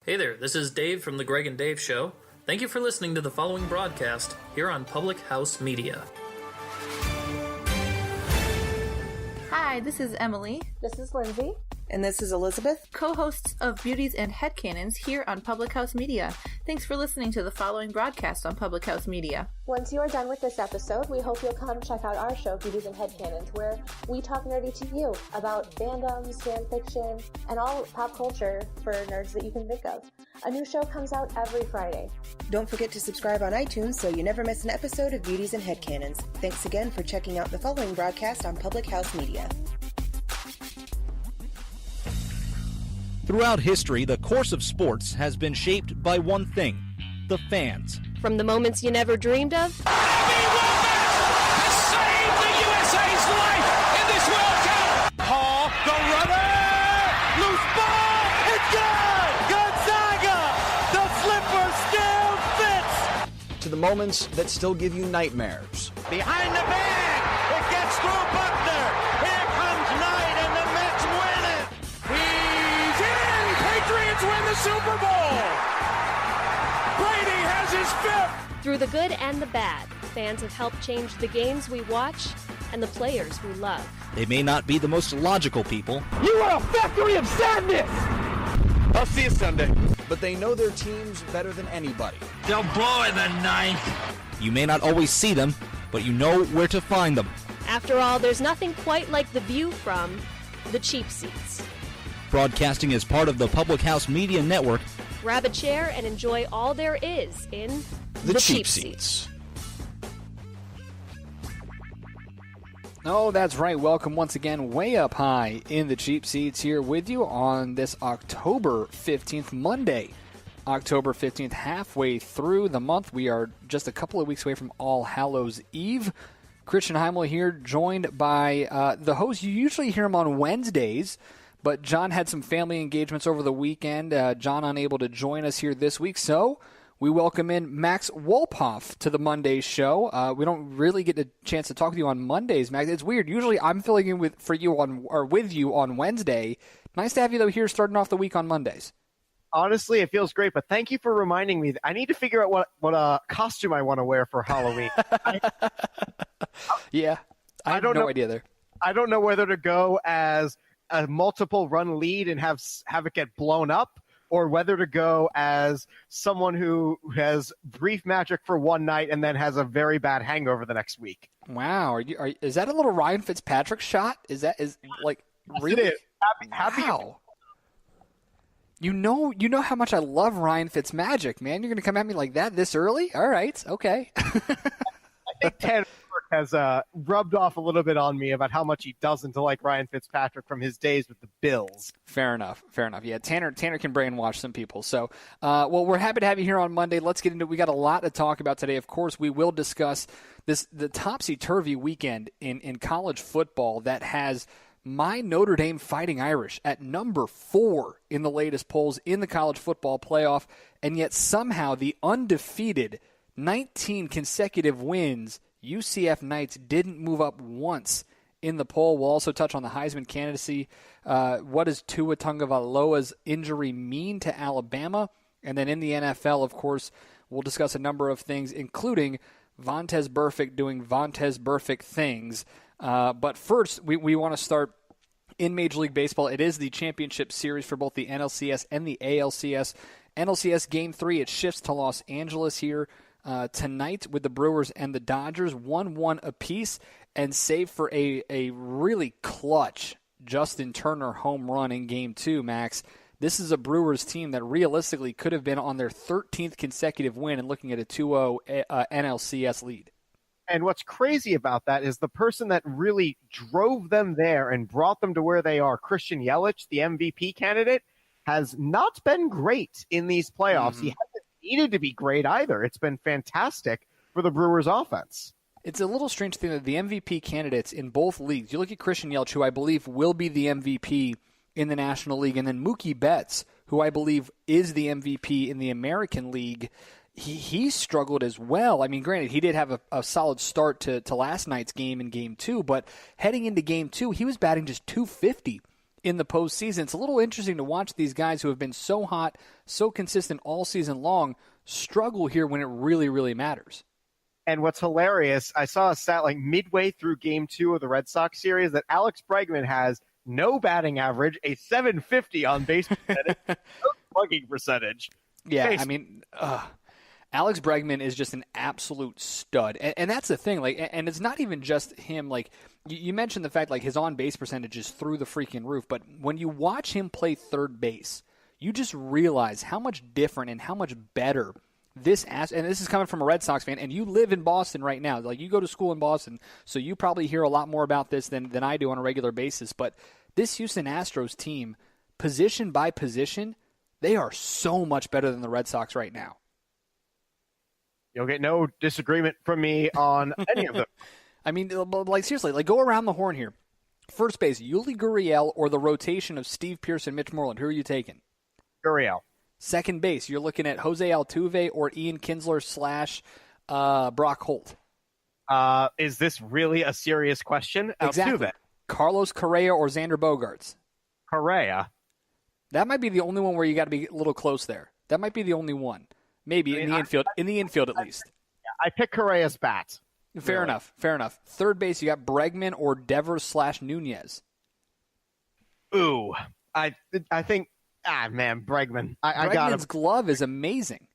Hey there, this is Dave from The Greg and Dave Show. Thank you for listening to the following broadcast here on Public House Media. Hi, this is Emily. This is Lindsay. And this is Elizabeth, co-hosts of Beauties and Headcanons here on Public House Media. Thanks for listening to the following broadcast on Public House Media. Once you are done with this episode, we hope you'll come check out our show, Beauties and Headcanons, where we talk nerdy to you about fandoms, fan fiction, and all pop culture for nerds that you can think of. A new show comes out every Friday. Don't forget to subscribe on iTunes so you never miss an episode of Beauties and Headcanons. Thanks again for checking out the following broadcast on Public House Media. Throughout history, the course of sports has been shaped by one thing: the fans. From the moments you never dreamed of, Max Wolpoff has saved the USA's life in this World Cup. Paul, the runner, loose ball, it's good. Gonzaga, the slipper still fits. To the moments that still give you nightmares. Behind the bag, it gets through Buckner. Here comes Knight, and the Mets win it. He's in. Patriots win the Super Bowl. Brady has his fifth. through the good and the bad, fans have helped change the games we watch and the players we love. They may not be the most logical people. You are a factory of sadness. I'll see you Sunday. But they know their teams better than anybody. They'll blow in the ninth. You may not always see them, but you know where to find them. After all, there's nothing quite like the view from the cheap seats. Broadcasting as part of the Public House Media Network. Grab a chair and enjoy all there is in The cheap seats. Oh, that's right. Welcome once again, way up high in the cheap seats here with you on this October 15th, Monday. October 15th, halfway through the month. We are just a couple of weeks away from All Hallows Eve. Christian Heimall here, joined by the host. You usually hear him on Wednesdays, but John had some family engagements over the weekend. John unable to join us here this week, so we welcome in Max Wolpoff to the Monday show. We don't really get a chance to talk with you on Mondays, Max. It's weird. Usually I'm filling in with you on Wednesday. Nice to have you though here starting off the week on Mondays. Honestly, it feels great, but thank you for reminding me. I need to figure out what costume I want to wear for Halloween. Yeah, I have no idea there. I don't know whether to go as a multiple run lead and have it get blown up, or whether to go as someone who has brief magic for one night and then has a very bad hangover the next week. Wow, is that a little Ryan Fitzpatrick shot? Is like really? It is. Happy. Wow. You know how much I love Ryan Fitzmagic, man. You're going to come at me like that this early? All right, okay. I think Tanner has rubbed off a little bit on me about how much he doesn't like Ryan Fitzpatrick from his days with the Bills. Fair enough. Yeah, Tanner can brainwash some people. So, well, we're happy to have you here on Monday. Let's get into it. We got a lot to talk about today. Of course, we will discuss the Topsy Turvy weekend in college football that has my Notre Dame Fighting Irish at number 4 in the latest polls in the college football playoff, and yet somehow the undefeated 19 consecutive wins UCF Knights didn't move up once in the poll. We'll also touch on the Heisman candidacy. What does Tua Tagovailoa's injury mean to Alabama? And then in the NFL, of course, we'll discuss a number of things, including Vontaze Burfict doing Vontaze Burfict things. But first, we want to start in Major League Baseball. It is the championship series for both the NLCS and the ALCS. NLCS Game 3, it shifts to Los Angeles here tonight with the Brewers and the Dodgers, 1-1 apiece, and save for a really clutch Justin Turner home run in Game 2, Max. This is a Brewers team that realistically could have been on their 13th consecutive win and looking at a 2-0 NLCS lead. And what's crazy about that is the person that really drove them there and brought them to where they are, Christian Yelich, the MVP candidate, has not been great in these playoffs. Mm-hmm. He hasn't needed to be great either. It's been fantastic for the Brewers offense. It's a little strange thing that the MVP candidates in both leagues, you look at Christian Yelich, who I believe will be the MVP in the National League, and then Mookie Betts, who I believe is the MVP in the American League. He struggled as well. I mean, granted, he did have a solid start to last night's game in Game 2, but heading into Game 2, he was batting just .250 in the postseason. It's a little interesting to watch these guys who have been so hot, so consistent all season long, struggle here when it really, really matters. And what's hilarious, I saw a stat like midway through Game 2 of the Red Sox series that Alex Bregman has no batting average, a 750 on base percentage, no slugging percentage. Yeah, I mean, Alex Bregman is just an absolute stud. And that's the thing. Like, and it's not even just him. Like, you mentioned the fact, like, his on-base percentage is through the freaking roof. But when you watch him play third base, you just realize how much different and how much better and this is coming from a Red Sox fan, and you live in Boston right now. Like, you go to school in Boston, so you probably hear a lot more about this than I do on a regular basis. But this Houston Astros team, position by position, they are so much better than the Red Sox right now. You'll get no disagreement from me on any of them. I mean, like, seriously, like, go around the horn here. First base, Yuli Gurriel or the rotation of Steve Pearson, Mitch Moreland. Who are you taking? Gurriel. Second base, you're looking at Jose Altuve or Ian Kinsler / Brock Holt. Is this really a serious question? Exactly. Altuve. Carlos Correa or Xander Bogaerts? Correa. That might be the only one where you got to be a little close there. That might be the only one. Maybe in the infield. In the infield, at least. I pick Correa's bat. Fair enough. Third base, you got Bregman or Devers / Nunez. Ooh, I think. Man, Bregman. Bregman's glove is amazing.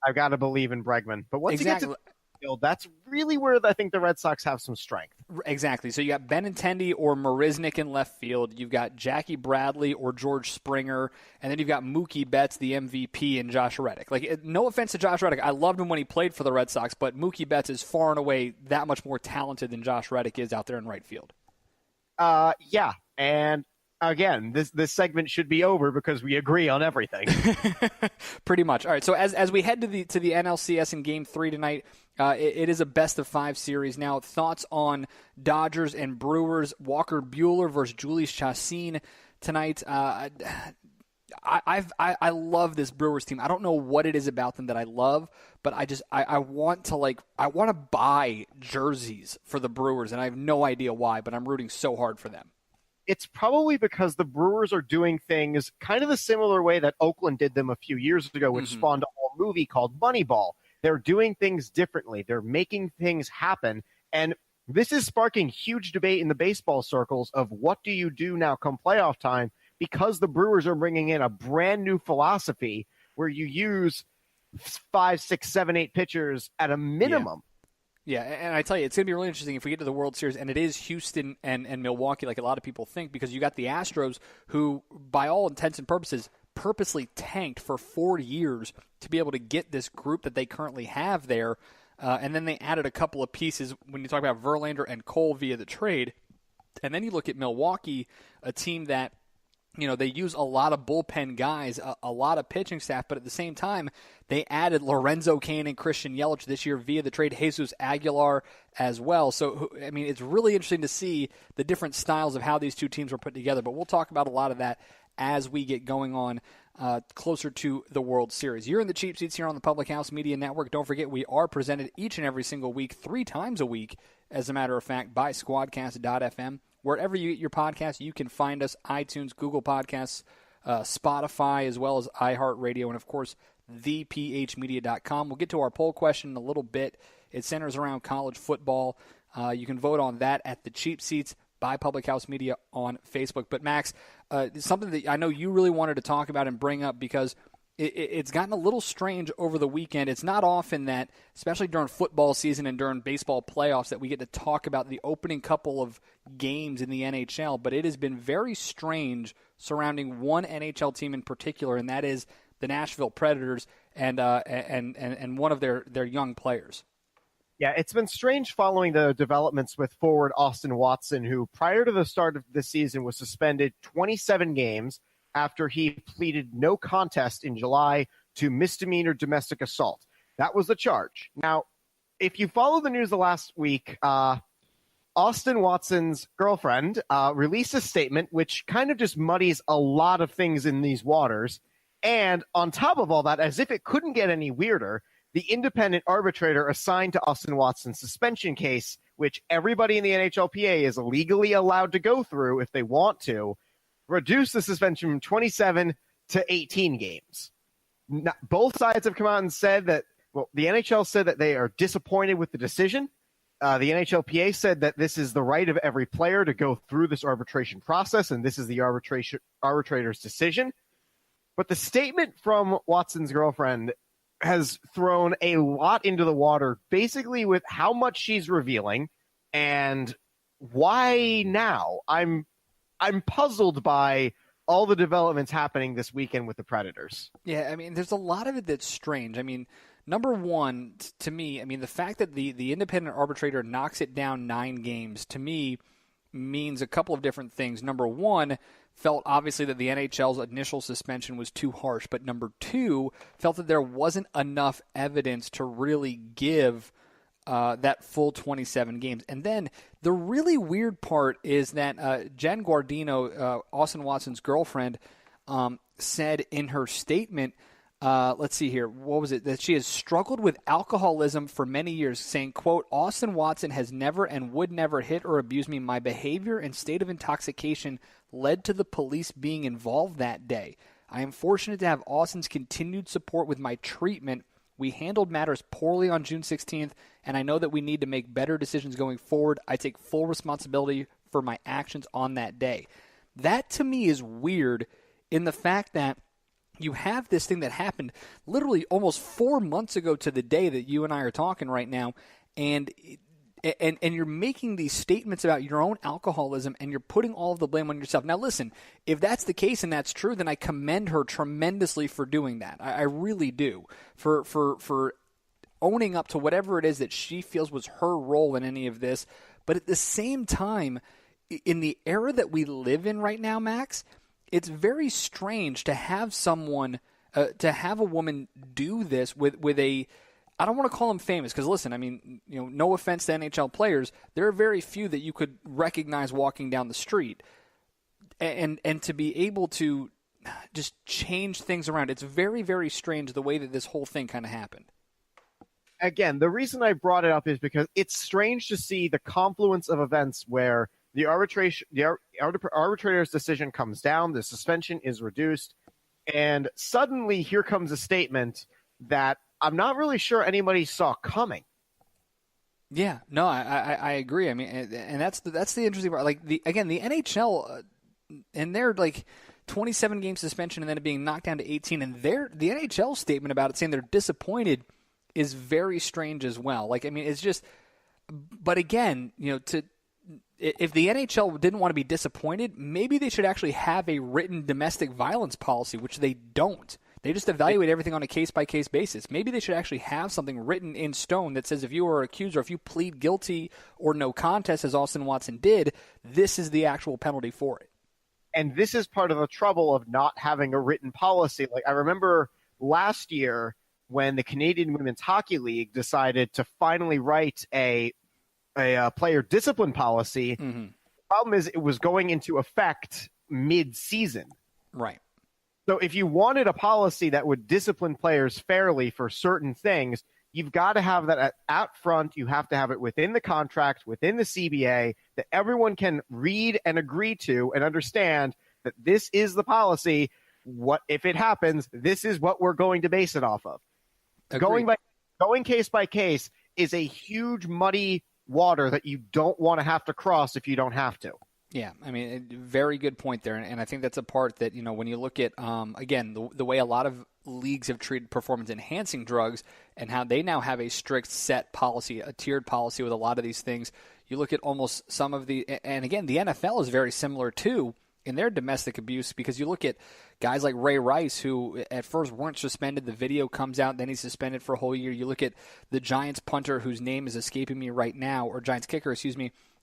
I've got to believe in Bregman. But once you get to the field, that's really where I think the Red Sox have some strength. Exactly. So you got Benintendi or Marisnick in left field. You've got Jackie Bradley or George Springer. And then you've got Mookie Betts, the MVP, and Josh Reddick. Like, no offense to Josh Reddick. I loved him when he played for the Red Sox, but Mookie Betts is far and away that much more talented than Josh Reddick is out there in right field. Yeah. And again, this segment should be over because we agree on everything. Pretty much. All right, so as we head to the NLCS in Game 3 tonight, it is a best-of-5 series. Now, thoughts on Dodgers and Brewers, Walker Buehler versus Julius Chassin tonight. I love this Brewers team. I don't know what it is about them that I love, but I want to buy jerseys for the Brewers, and I have no idea why, but I'm rooting so hard for them. It's probably because the Brewers are doing things kind of the similar way that Oakland did them a few years ago, which spawned a whole movie called Moneyball. They're doing things differently. They're making things happen. And this is sparking huge debate in the baseball circles of what do you do now come playoff time, because the Brewers are bringing in a brand new philosophy where you use 5, 6, 7, 8 pitchers at a minimum. Yeah, and I tell you, it's going to be really interesting if we get to the World Series, and it is Houston and Milwaukee like a lot of people think, because you got the Astros who, by all intents and purposes, purposely tanked for 4 years to be able to get this group that they currently have there, and then they added a couple of pieces when you talk about Verlander and Cole via the trade. And then you look at Milwaukee, a team that, you know, they use a lot of bullpen guys, a lot of pitching staff, but at the same time, they added Lorenzo Cain and Christian Yelich this year via the trade, Jesus Aguilar as well. So, I mean, it's really interesting to see the different styles of how these two teams were put together, but we'll talk about a lot of that as we get going on closer to the World Series. You're in the cheap seats here on the Public House Media Network. Don't forget, we are presented each and every single week, 3 times a week, as a matter of fact, by Squadcast.fm. Wherever you get your podcasts, you can find us, iTunes, Google Podcasts, Spotify, as well as iHeartRadio, and, of course, thephmedia.com. We'll get to our poll question in a little bit. It centers around college football. You can vote on that at the Cheap Seats by Public House Media on Facebook. But, Max, something that I know you really wanted to talk about and bring up, because it's gotten a little strange over the weekend. It's not often that, especially during football season and during baseball playoffs, that we get to talk about the opening couple of games in the NHL, but it has been very strange surrounding one NHL team in particular, and that is the Nashville Predators and one of their young players. Yeah, it's been strange following the developments with forward Austin Watson, who prior to the start of the season was suspended 27 games after he pleaded no contest in July to misdemeanor domestic assault. That was the charge. Now, if you follow the news the last week, Austin Watson's girlfriend released a statement which kind of just muddies a lot of things in these waters. And on top of all that, as if it couldn't get any weirder, the independent arbitrator assigned to Austin Watson's suspension case, which everybody in the NHLPA is legally allowed to go through if they want to, reduced the suspension from 27 to 18 games. Both sides have come out and said that, well, the NHL said that they are disappointed with the decision. The NHLPA said that this is the right of every player to go through this arbitration process, and this is the arbitrator's decision. But the statement from Watson's girlfriend has thrown a lot into the water, basically with how much she's revealing and why now. I'm puzzled by all the developments happening this weekend with the Predators. Yeah, I mean, there's a lot of it that's strange. I mean, number one, to me, I mean, the fact that the independent arbitrator knocks it down 9 games, to me, means a couple of different things. Number one, felt obviously that the NHL's initial suspension was too harsh, but number two, felt that there wasn't enough evidence to really give that full 27 games. And then the really weird part is that Jen Guardino, Austin Watson's girlfriend, said in her statement, let's see here, what was it? That she has struggled with alcoholism for many years, saying, quote, Austin Watson has never and would never hit or abuse me. My behavior and state of intoxication led to the police being involved that day. I am fortunate to have Austin's continued support with my treatment. We handled matters poorly on June 16th, and I know that we need to make better decisions going forward. I take full responsibility for my actions on that day. That, to me, is weird in the fact that you have this thing that happened literally almost 4 months ago to the day that you and I are talking right now, and you're making these statements about your own alcoholism, and you're putting all of the blame on yourself. Now, listen, if that's the case and that's true, then I commend her tremendously for doing that. I really do. For owning up to whatever it is that she feels was her role in any of this. But at the same time, in the era that we live in right now, Max, it's very strange to have someone, to have a woman do this with a, I don't want to call them famous, because listen, I mean, no offense to NHL players, there are very few that you could recognize walking down the street, and to be able to just change things around. It's very, very strange the way that this whole thing kind of happened. Again, the reason I brought it up is because it's strange to see the confluence of events where the arbitrator's decision comes down, the suspension is reduced, and suddenly here comes a statement that I'm not really sure anybody saw coming. Yeah, no, I agree. I mean, and that's the interesting part. Like the NHL, and they're like 27 game suspension and then it being knocked down to 18, and the NHL statement about it saying they're disappointed is very strange as well. Like, I mean, it's just, but again, if the NHL didn't want to be disappointed, maybe they should actually have a written domestic violence policy, which they don't. They just evaluate everything on a case-by-case basis. Maybe they should actually have something written in stone that says if you are accused or if you plead guilty or no contest, as Austin Watson did, this is the actual penalty for it. And this is part of the trouble of not having a written policy. Like, I remember last year when the Canadian Women's Hockey League decided to finally write a player discipline policy. Mm-hmm. The problem is it was going into effect mid-season. Right. So if you wanted a policy that would discipline players fairly for certain things, you've got to have that out front. You have to have it within the contract, within the CBA, that everyone can read and agree to and understand that this is the policy. What if it happens? This is what we're going to base it off of. Agreed. Going case by case is a huge muddy water that you don't want to have to cross if you don't have to. Yeah, I mean, very good point there, and I think that's a part that, when you look at, again, the way a lot of leagues have treated performance-enhancing drugs and how they now have a strict set policy, a tiered policy with a lot of these things, you look at almost some of the, and again, the NFL is very similar too in their domestic abuse, because you look at guys like Ray Rice, who at first weren't suspended, the video comes out, then he's suspended for a whole year. You look at the Giants punter, whose name is escaping me right now, or Giants kicker,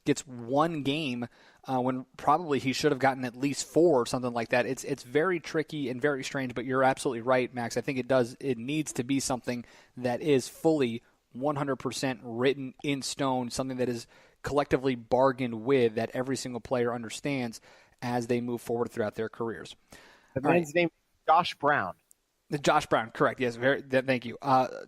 gets one game when probably he should have gotten at least 4 or something like that. It's very tricky and very strange, but you're absolutely right, Max. I think it needs to be something that is fully 100% written in stone, something that is collectively bargained with, that every single player understands as they move forward throughout their careers. The man's name is Josh Brown. Josh Brown, correct. Yes, thank you.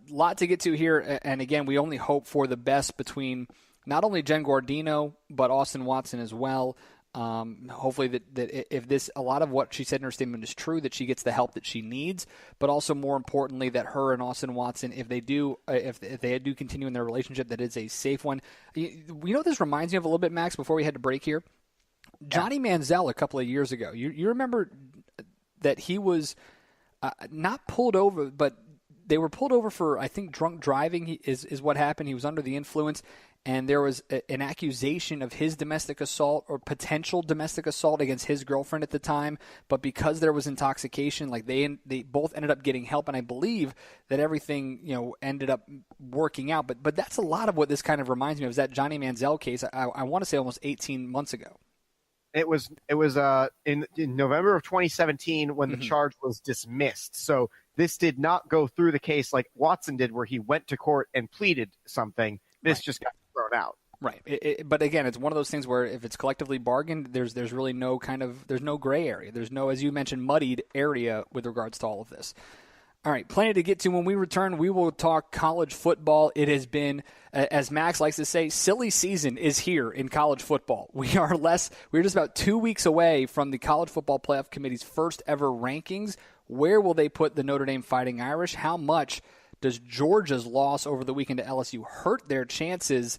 Lot to get to here, and again, we only hope for the best between not only Jen Guardino, but Austin Watson as well. Hopefully that if a lot of what she said in her statement is true, that she gets the help that she needs, but also more importantly that her and Austin Watson, if they do continue in their relationship, that it's a safe one. You know what this reminds me of a little bit, Max, before we had to break here? Johnny Manziel a couple of years ago. You remember that he was not pulled over, but they were pulled over for, I think, drunk driving is what happened. He was under the influence, and there was an accusation of his domestic assault or potential domestic assault against his girlfriend at the time. But because there was intoxication, like they both ended up getting help, and I believe that everything ended up working out. But that's a lot of what this kind of reminds me of. Is that Johnny Manziel case? I want to say almost 18 months ago. It was in November of 2017 when the charge was dismissed. So this did not go through the case like Watson did, where he went to court and pleaded something. This just got thrown out. Right. But again, it's one of those things where if it's collectively bargained, there's really no there's no gray area. There's no, as you mentioned, muddied area with regards to all of this. All right, plenty to get to. When we return, we will talk college football. It has been, as Max likes to say, silly season is here in college football. We're just about 2 weeks away from the College Football Playoff Committee's first ever rankings. Where will they put the Notre Dame Fighting Irish? How much does Georgia's loss over the weekend to LSU hurt their chances?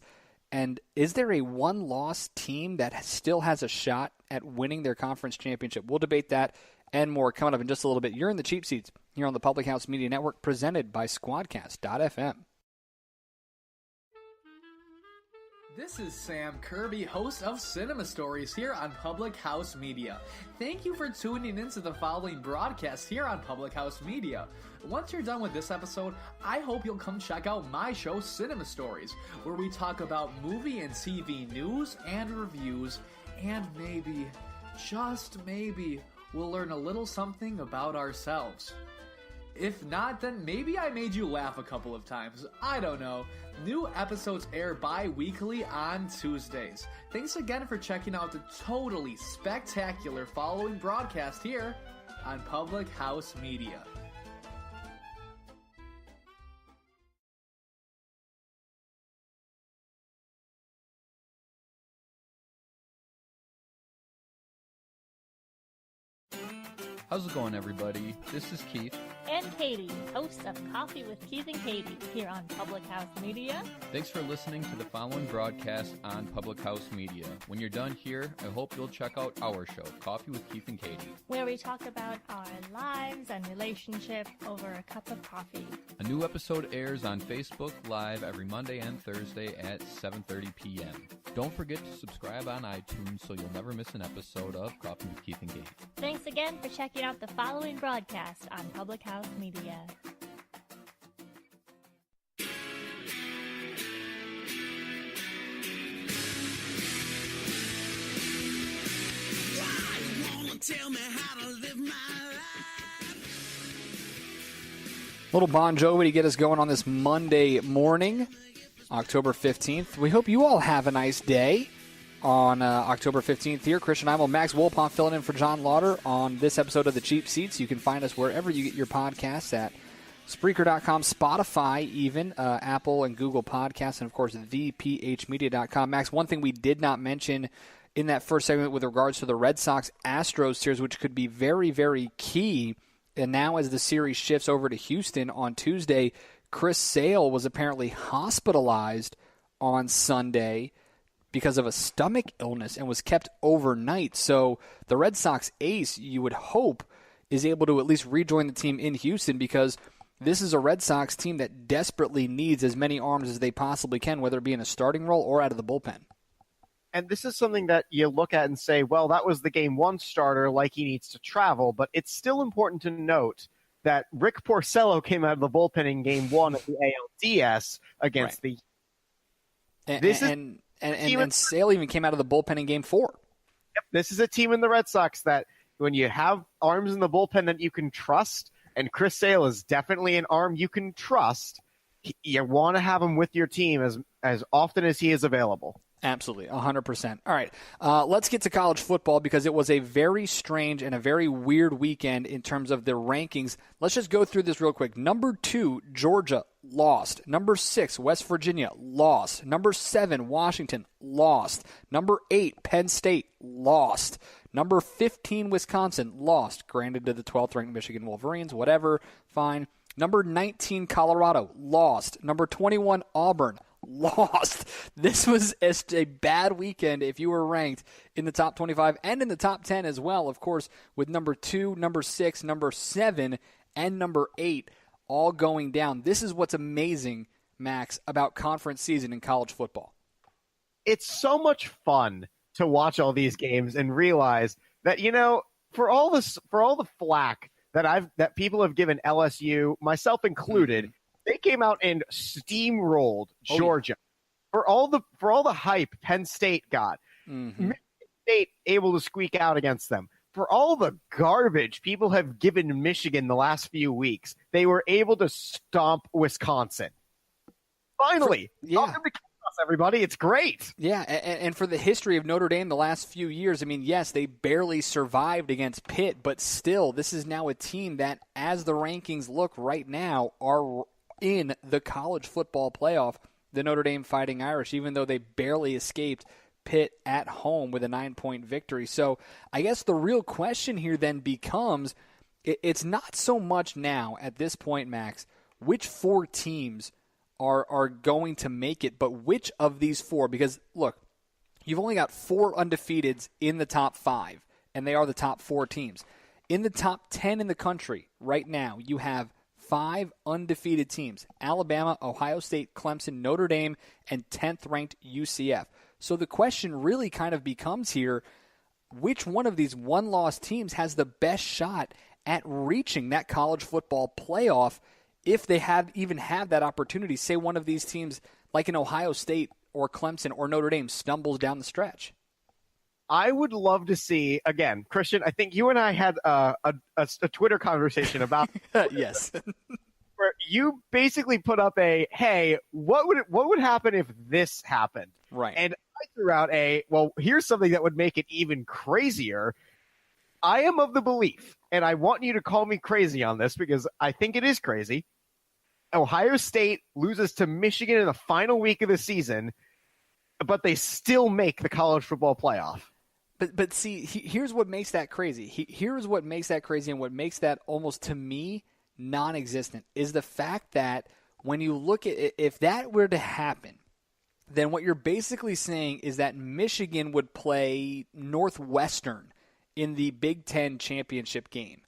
And is there a one-loss team that still has a shot at winning their conference championship? We'll debate that and more coming up in just a little bit. You're in the cheap seats here on the Public House Media Network, presented by Squadcast.fm. This is Sam Kirby, host of Cinema Stories here on Public House Media. Thank you for tuning into the following broadcast here on Public House Media. Once you're done with this episode, I hope you'll come check out my show, Cinema Stories, where we talk about movie and TV news and reviews, and maybe, just maybe, we'll learn a little something about ourselves. If not, then maybe I made you laugh a couple of times. I don't know. New episodes air bi-weekly on Tuesdays. Thanks again for checking out the totally spectacular following broadcast here on Public House Media. How's it going, everybody? This is Keith. And Katie, hosts of Coffee with Keith and Katie, here on Public House Media. Thanks for listening to the following broadcast on Public House Media. When you're done here, I hope you'll check out our show, Coffee with Keith and Katie, where we talk about our lives and relationship over a cup of coffee. A new episode airs on Facebook Live every Monday and Thursday at 7:30 p.m. Don't forget to subscribe on iTunes so you'll never miss an episode of Coffee with Keith and Katie. Thanks again for checking out the following broadcast on Public House Media. Tell me how to live my life. Little Bon Jovi to get us going on this Monday morning, October 15th. We hope you all have a nice day on October 15th here. Christian Heimall, Max Wolpoff filling in for John Lauder on this episode of The Cheap Seats. You can find us wherever you get your podcasts at Spreaker.com, Spotify even, Apple and Google Podcasts, and, of course, thephmedia.com. Max, one thing we did not mention in that first segment with regards to the Red Sox-Astros series, which could be very, very key. And now as the series shifts over to Houston on Tuesday, Chris Sale was apparently hospitalized on Sunday because of a stomach illness and was kept overnight. So the Red Sox ace, you would hope, is able to at least rejoin the team in Houston, because this is a Red Sox team that desperately needs as many arms as they possibly can, whether it be in a starting role or out of the bullpen. And this is something that you look at and say, well, that was the game one starter, like he needs to travel. But it's still important to note that Rick Porcello came out of the bullpen in game one of the ALDS against right. And Sale even came out of the bullpen in game four. Yep, this is a team in the Red Sox that when you have arms in the bullpen that you can trust, and Chris Sale is definitely an arm you can trust, you want to have him with your team as often as he is available. Absolutely, 100%. All right, let's get to college football, because it was a very strange and a very weird weekend in terms of the rankings. Let's just go through this real quick. Number 2, Georgia, lost. Number 6, West Virginia, lost. Number 7, Washington, lost. Number 8, Penn State, lost. Number 15, Wisconsin, lost. Granted to the 12th ranked Michigan Wolverines, whatever, fine. Number 19, Colorado, lost. Number 21, Auburn, lost. This was a bad weekend if you were ranked in the top 25 and in the top 10 as well, of course, with number 2, number 6, number 7, and number 8 all going down. This is what's amazing, Max, about conference season in college football. It's so much fun to watch all these games and realize that, for all the flack that people have given LSU, myself included, they came out and steamrolled Georgia. For all the hype Penn State got, Michigan State able to squeak out against them. For all the garbage people have given Michigan the last few weeks, they were able to stomp Wisconsin. Finally, everybody, it's great. Yeah, and for the history of Notre Dame the last few years, I mean, yes, they barely survived against Pitt, but still, this is now a team that, as the rankings look right now, are in the college football playoff, the Notre Dame Fighting Irish, even though they barely escaped Pitt at home with a 9-point victory. So I guess the real question here then becomes, it's not so much now at this point, Max, which 4 teams are going to make it, but which of these 4, because look, you've only got 4 undefeateds in the top 5, and they are the top 4 teams. In the top 10 in the country right now, you have 5 undefeated teams: Alabama, Ohio State, Clemson, Notre Dame, and 10th ranked UCF. So the question really kind of becomes here, which one of these one-loss teams has the best shot at reaching that college football playoff if they even have that opportunity? Say one of these teams, like an Ohio State or Clemson or Notre Dame, stumbles down the stretch. I would love to see, again, Christian, I think you and I had a Twitter conversation about yes. Where you basically put up hey, what would happen if this happened? Right. And I threw out here's something that would make it even crazier. I am of the belief, and I want you to call me crazy on this because I think it is crazy. Ohio State loses to Michigan in the final week of the season, but they still make the college football playoff. But see, here's what makes that crazy. Here's what makes that crazy, and what makes that almost, to me, non-existent, is the fact that when you look at it, if that were to happen, then what you're basically saying is that Michigan would play Northwestern in the Big Ten championship game.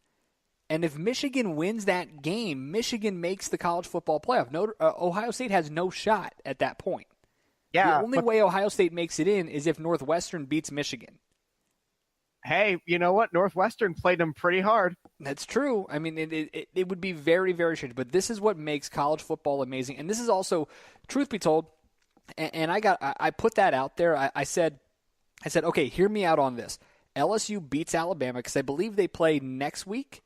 And if Michigan wins that game, Michigan makes the college football playoff. Ohio State has no shot at that point. Yeah, the only way Ohio State makes it in is if Northwestern beats Michigan. Hey, you know what? Northwestern played them pretty hard. That's true. I mean, it would be very, very strange. But this is what makes college football amazing. And this is also, truth be told, and I put that out there. I said, okay, hear me out on this. LSU beats Alabama because I believe they play next week.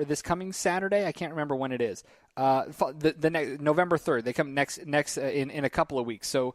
This coming Saturday, I can't remember when it is. November 3rd. They come next in a couple of weeks. So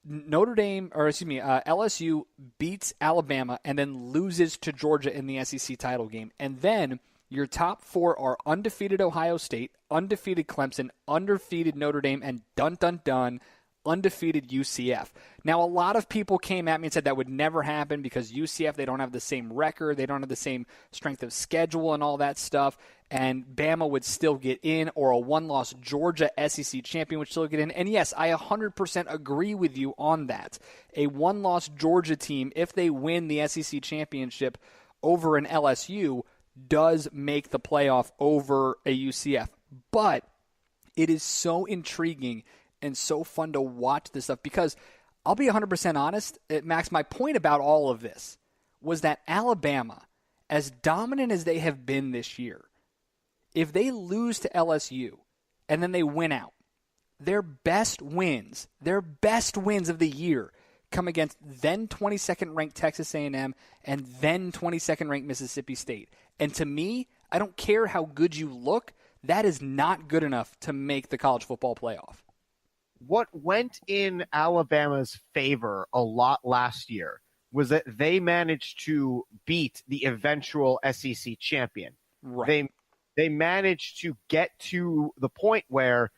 LSU beats Alabama and then loses to Georgia in the SEC title game. And then your top 4 are undefeated Ohio State, undefeated Clemson, undefeated Notre Dame, and dun-dun-dun, undefeated UCF. Now, a lot of people came at me and said that would never happen because UCF, they don't have the same record, they don't have the same strength of schedule and all that stuff, and Bama would still get in, or a one-loss Georgia SEC champion would still get in. And yes, I 100% agree with you on that. A one-loss Georgia team, if they win the SEC championship over an LSU, does make the playoff over a UCF. But it is so intriguing and so fun to watch this stuff because I'll be 100% honest, Max, my point about all of this was that Alabama, as dominant as they have been this year, if they lose to LSU and then they win out, their best wins of the year come against then 22nd ranked Texas A&M and then 22nd ranked Mississippi State. And to me, I don't care how good you look, that is not good enough to make the college football playoff. What went in Alabama's favor a lot last year was that they managed to beat the eventual SEC champion. Right. They managed to get to the point where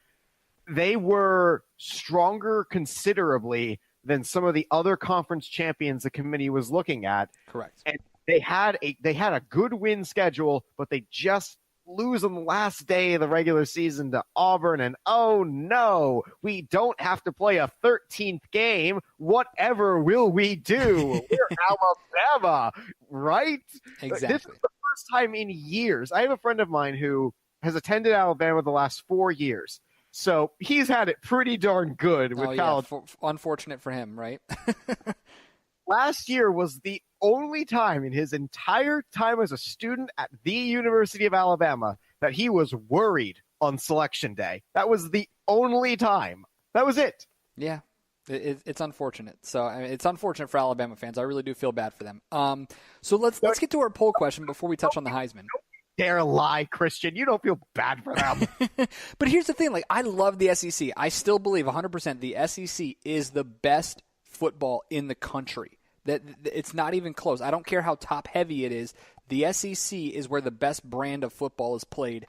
they were stronger considerably than some of the other conference champions the committee was looking at. Correct. And they had a good win schedule, but they just lose on the last day of the regular season to Auburn, and oh no, we don't have to play a 13th game. Whatever will we do? We're Alabama, right? Exactly. This is the first time in years. I have a friend of mine who has attended Alabama the last 4 years, so he's had it pretty darn good with college. Unfortunate for him, right? Last year was the only time in his entire time as a student at the University of Alabama that he was worried on selection day. That was the only time. That was it. Yeah, it's unfortunate. So I mean, it's unfortunate for Alabama fans. I really do feel bad for them. So let's get to our poll question before we touch on the Heisman. Dare lie, Christian. You don't feel bad for them. But here's the thing. Like, I love the SEC. I still believe 100% the SEC is the best football in the country. That it's not even close. I don't care how top-heavy it is. The SEC is where the best brand of football is played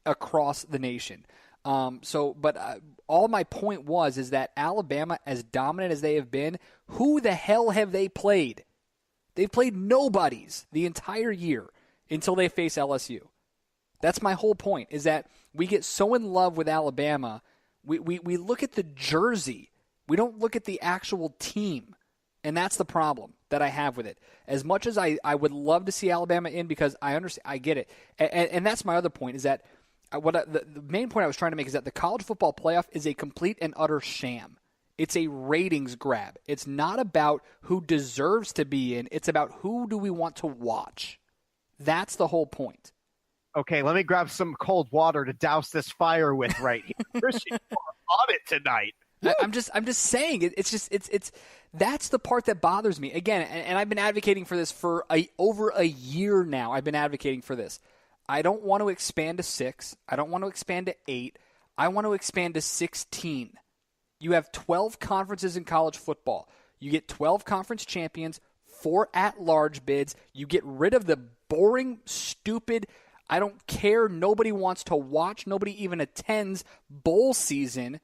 across the nation. But all my point is that Alabama, as dominant as they have been, who the hell have they played? They've played nobodies the entire year until they face LSU. That's my whole point, is that we get so in love with Alabama, we look at the jersey. We don't look at the actual team. And that's the problem that I have with it. As much as I would love to see Alabama in, because I understand, I get it. And that's my other point, is that the main point I was trying to make is that the college football playoff is a complete and utter sham. It's a ratings grab. It's not about who deserves to be in. It's about who do we want to watch. That's the whole point. Okay, let me grab some cold water to douse this fire with right here. Christian, you are on it tonight. I'm just saying it's that's the part that bothers me. Again, and I've been advocating for this for over a year now. I've been advocating for this. I don't want to expand to 6. I don't want to expand to 8. I want to expand to 16. You have 12 conferences in college football. You get 12 conference champions, 4 at-large bids. You get rid of the boring, stupid, I don't care, nobody wants to watch, nobody even attends bowl season,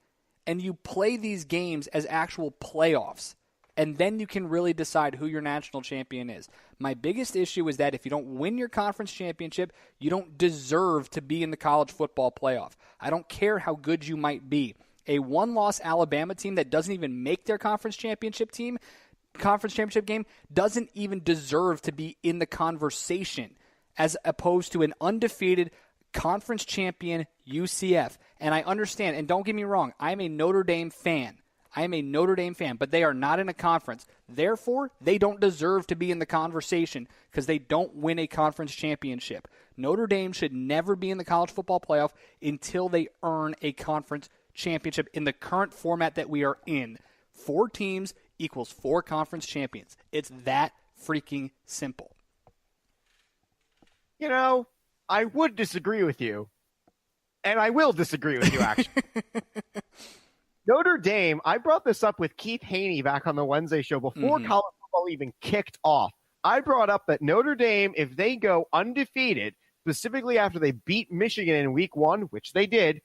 and you play these games as actual playoffs. And then you can really decide who your national champion is. My biggest issue is that if you don't win your conference championship, you don't deserve to be in the college football playoff. I don't care how good you might be. A one-loss Alabama team that doesn't even make their conference championship game doesn't even deserve to be in the conversation, as opposed to an undefeated conference champion UCF. And I understand, and don't get me wrong, I'm a Notre Dame fan. But they are not in a conference. Therefore, they don't deserve to be in the conversation because they don't win a conference championship. Notre Dame should never be in the college football playoff until they earn a conference championship in the current format that we are in. 4 teams equals 4 conference champions. It's that freaking simple. You know, I would disagree with you, and I will disagree with you, actually. Notre Dame, I brought this up with Keith Haney back on the Wednesday show before college football even kicked off. I brought up that Notre Dame, if they go undefeated, specifically after they beat Michigan in week 1, which they did,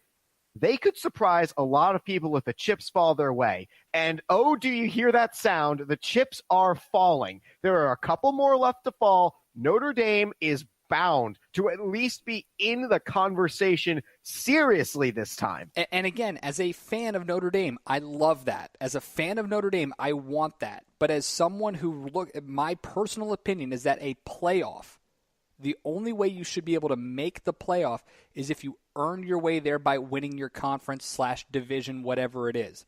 they could surprise a lot of people if the chips fall their way. And oh, do you hear that sound? The chips are falling. There are a couple more left to fall. Notre Dame is bound to at least be in the conversation seriously this time. And again, as a fan of Notre Dame, I love that. As a fan of Notre Dame, I want that. But as someone who my personal opinion is that a playoff, the only way you should be able to make the playoff is if you earn your way there by winning your conference/division, whatever it is.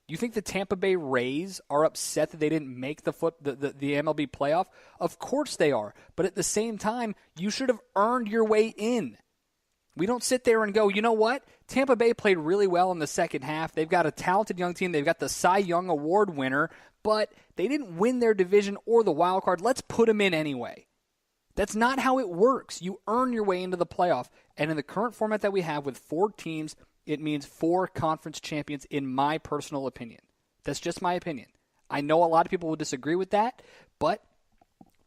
You think the Tampa Bay Rays are upset that they didn't make the MLB playoff? Of course they are. But at the same time, you should have earned your way in. We don't sit there and go, you know what? Tampa Bay played really well in the second half. They've got a talented young team. They've got the Cy Young Award winner, but they didn't win their division or the wild card. Let's put them in anyway. That's not how it works. You earn your way into the playoff. And in the current format that we have with 4 teams, it means 4 conference champions, in my personal opinion. That's just my opinion. I know a lot of people will disagree with that, but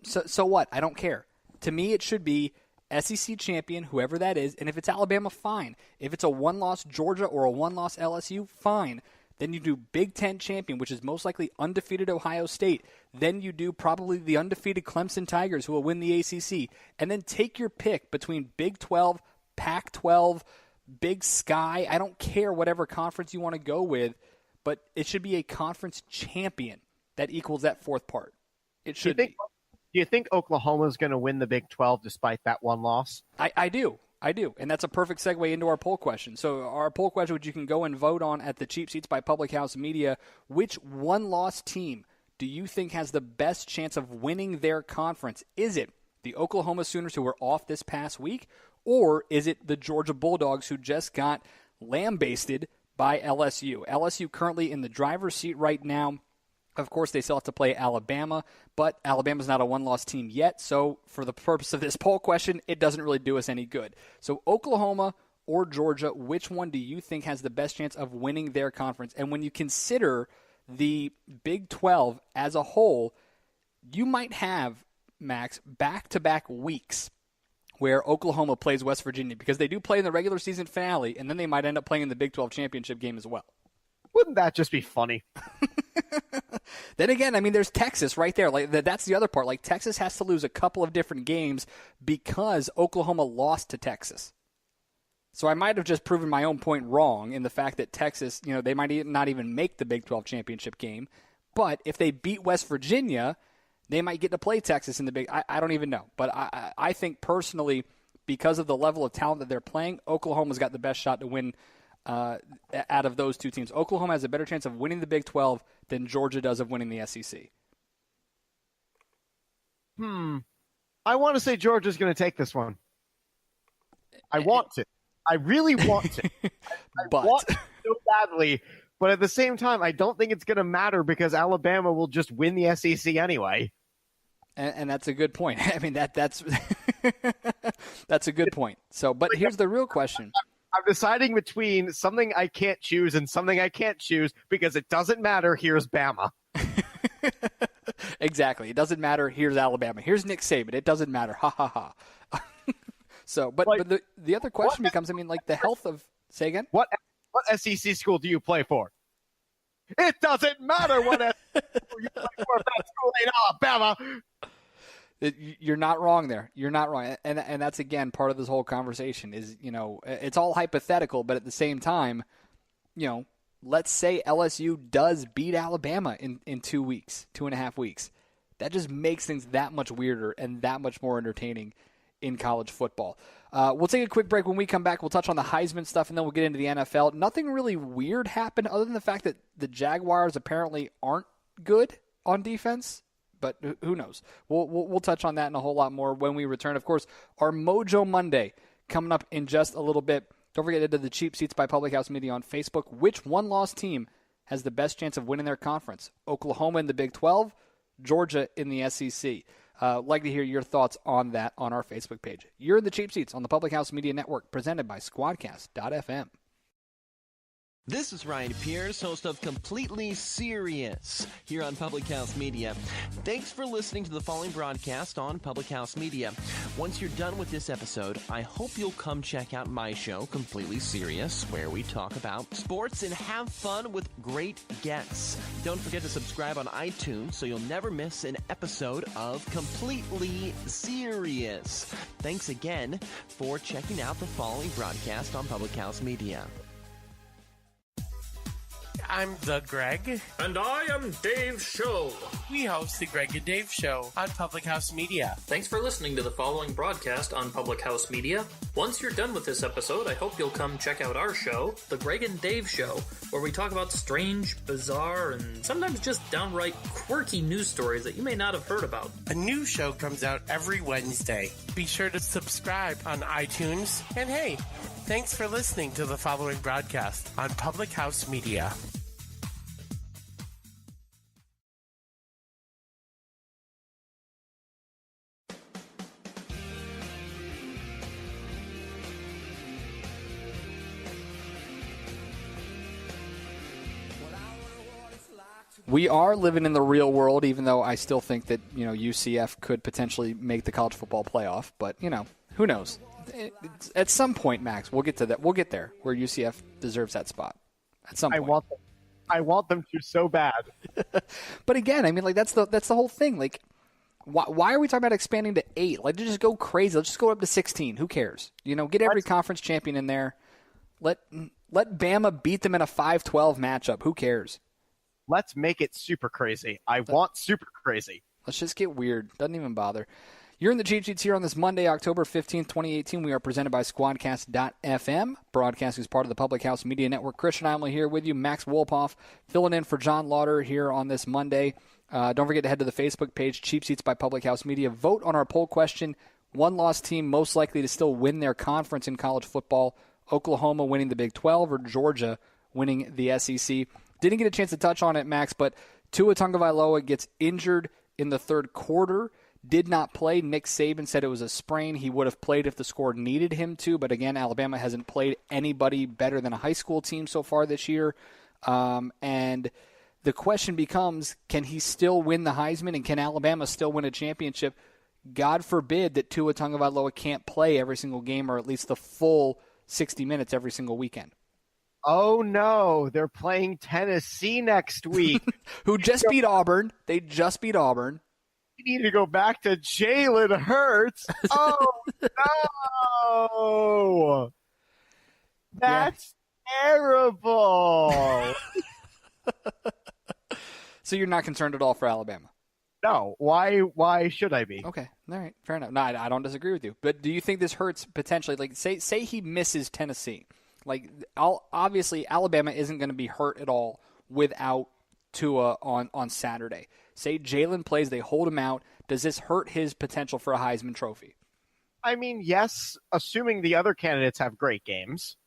so what? I don't care. To me, it should be SEC champion, whoever that is, and if it's Alabama, fine. If it's a one-loss Georgia or a one-loss LSU, fine. Then you do Big Ten champion, which is most likely undefeated Ohio State. Then you do probably the undefeated Clemson Tigers, who will win the ACC. And then take your pick between Big 12, Pac-12, Big Sky. I don't care whatever conference you want to go with, but it should be a conference champion that equals that fourth part. It should be. Do you think Oklahoma's going to win the Big 12 despite that one loss? I do. And that's a perfect segue into our poll question. So our poll question, which you can go and vote on at the Cheap Seats by Public House Media, which one-loss team do you think has the best chance of winning their conference? Is it the Oklahoma Sooners, who were off this past week, or is it the Georgia Bulldogs, who just got lambasted by LSU? LSU currently in the driver's seat right now. Of course, they still have to play Alabama, but Alabama's not a one-loss team yet, so for the purpose of this poll question, it doesn't really do us any good. So Oklahoma or Georgia, which one do you think has the best chance of winning their conference? And when you consider the Big 12 as a whole, you might have, Max, back-to-back weeks where Oklahoma plays West Virginia, because they do play in the regular season finale, and then they might end up playing in the Big 12 championship game as well. Wouldn't that just be funny? Then again, I mean, there's Texas right there. Like that's the other part. Like Texas has to lose a couple of different games because Oklahoma lost to Texas. So I might have just proven my own point wrong in the fact that Texas, they might not even make the Big 12 championship game. But if they beat West Virginia, they might get to play Texas in the Big. I don't even know. But I think personally, because of the level of talent that they're playing, Oklahoma's got the best shot to win out of those two teams. Oklahoma has a better chance of winning the Big 12 than Georgia does of winning the SEC. I want to say Georgia's going to take this one. I want to. I really want to. I want to so badly, but at the same time, I don't think it's going to matter because Alabama will just win the SEC anyway. And that's a good point. I mean, that's that's a good point. So, but here's the real question. I'm deciding between something I can't choose and something I can't choose because it doesn't matter. Here's Bama. Exactly. It doesn't matter. Here's Alabama. Here's Nick Saban. It doesn't matter. Ha, ha, ha. So, but the other question becomes, I mean, like the health of – say again? What SEC school do you play for? It doesn't matter what SEC school you play for if that school ain't Alabama. You're not wrong there. You're not wrong. And that's, again, part of this whole conversation is, it's all hypothetical, but at the same time, let's say LSU does beat Alabama in 2 weeks, 2.5 weeks. That just makes things that much weirder and that much more entertaining in college football. We'll take a quick break. When we come back, we'll touch on the Heisman stuff, and then we'll get into the NFL. Nothing really weird happened other than the fact that the Jaguars apparently aren't good on defense. But who knows? We'll touch on that and a whole lot more when we return. Of course, our Mojo Monday coming up in just a little bit. Don't forget to head to the Cheap Seats by Public House Media on Facebook. Which one-loss team has the best chance of winning their conference? Oklahoma in the Big 12, Georgia in the SEC. Like to hear your thoughts on that on our Facebook page. You're in the Cheap Seats on the Public House Media Network, presented by Squadcast.fm. This is Ryan Pierce, host of Completely Serious here on Public House Media. Thanks for listening to the following broadcast on Public House Media. Once you're done with this episode, I hope you'll come check out my show, Completely Serious, where we talk about sports and have fun with great guests. Don't forget to subscribe on iTunes so you'll never miss an episode of Completely Serious. Thanks again for checking out the following broadcast on Public House Media. I'm the Greg. And I am Dave Show. We host the Greg and Dave Show on Public House Media. Thanks for listening to the following broadcast on Public House Media. Once you're done with this episode, I hope you'll come check out our show, The Greg and Dave Show, where we talk about strange, bizarre, and sometimes just downright quirky news stories that you may not have heard about. A new show comes out every Wednesday. Be sure to subscribe on iTunes. And hey, thanks for listening to the following broadcast on Public House Media. We are living in the real world, even though I still think that, UCF could potentially make the college football playoff. But, Who knows? At some point, Max, we'll get to that. We'll get there where UCF deserves that spot. At some point. I want them to so bad. But again, I mean, like that's the whole thing. Like, why are we talking about expanding to 8? Like, just go crazy. Let's just go up to 16. Who cares? Get every conference champion in there. Let Bama beat them in a 5-12 matchup. Who cares? Let's make it super crazy. I want super crazy. Let's just get weird. Doesn't even bother. You're in the Cheat Sheets here on this Monday, October 15th, 2018. We are presented by Squadcast.fm. Broadcasting is part of the Public House Media Network. Christian Heimall here with you. Max Wolpoff filling in for John Lauder here on this Monday. Don't forget to head to the Facebook page, Cheap Seats by Public House Media. Vote on our poll question. One loss team most likely to still win their conference in college football. Oklahoma winning the Big 12 or Georgia winning the SEC. Didn't get a chance to touch on it, Max, but Tua Tagovailoa gets injured in the third quarter. Did not play. Nick Saban said it was a sprain. He would have played if the score needed him to, but again, Alabama hasn't played anybody better than a high school team so far this year. And the question becomes, can he still win the Heisman, and can Alabama still win a championship? God forbid that Tua Tagovailoa can't play every single game, or at least the full 60 minutes every single weekend. Oh, no. They're playing Tennessee next week. Who just beat Auburn. They just beat Auburn. We need to go back to Jalen Hurts. Oh, no. That's terrible. So you're not concerned at all for Alabama? No. Why should I be? Okay. All right. Fair enough. No, I don't disagree with you. But do you think this hurts potentially? Like, say he misses Tennessee. Like, obviously, Alabama isn't going to be hurt at all without Tua on Saturday. Say Jalen plays, they hold him out. Does this hurt his potential for a Heisman Trophy? I mean, yes, assuming the other candidates have great games.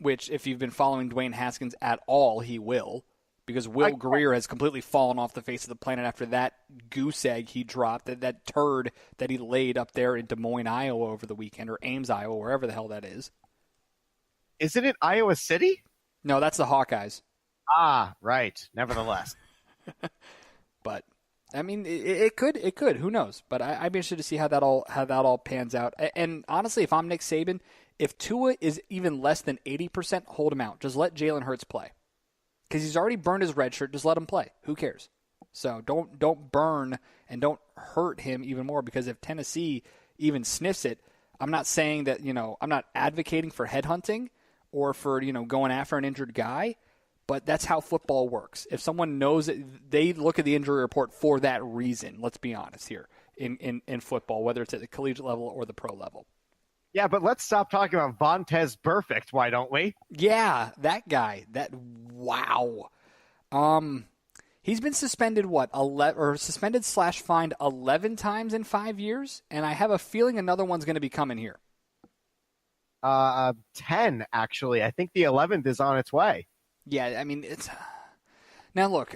Which, if you've been following Dwayne Haskins at all, he will. Because Will Greer has completely fallen off the face of the planet after that goose egg he dropped, that turd that he laid up there in Des Moines, Iowa over the weekend, or Ames, Iowa, wherever the hell that is. Isn't it Iowa City? No, that's the Hawkeyes. Ah, right. Nevertheless. But, I mean, it could. Who knows? But I'd be interested to see how that all pans out. And honestly, if I'm Nick Saban, if Tua is even less than 80%, hold him out. Just let Jalen Hurts play. Because he's already burned his red shirt. Just let him play. Who cares? So don't burn and don't hurt him even more, because if Tennessee even sniffs it, I'm not saying that, I'm not advocating for headhunting or for, going after an injured guy, but that's how football works. If someone knows it, they look at the injury report for that reason, let's be honest here, in football, whether it's at the collegiate level or the pro level. Yeah, but let's stop talking about Vontaze Burfict, why don't we? Yeah, that guy. Wow. He's been suspended, suspended/fined 11 times in 5 years, and I have a feeling another one's going to be coming here. 10, actually. I think the 11th is on its way. Yeah, I mean, it's... Now, look,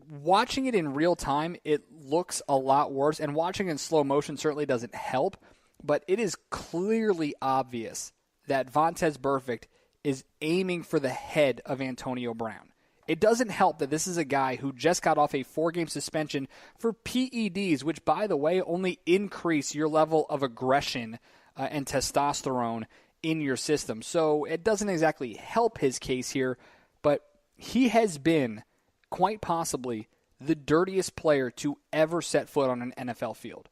watching it in real time, it looks a lot worse, and watching in slow motion certainly doesn't help, but it is clearly obvious that Vontaze Burfict is aiming for the head of Antonio Brown. It doesn't help that this is a guy who just got off a 4-game suspension for PEDs, which, by the way, only increase your level of aggression and testosterone in your system. So it doesn't exactly help his case here, but he has been, quite possibly, the dirtiest player to ever set foot on an NFL field.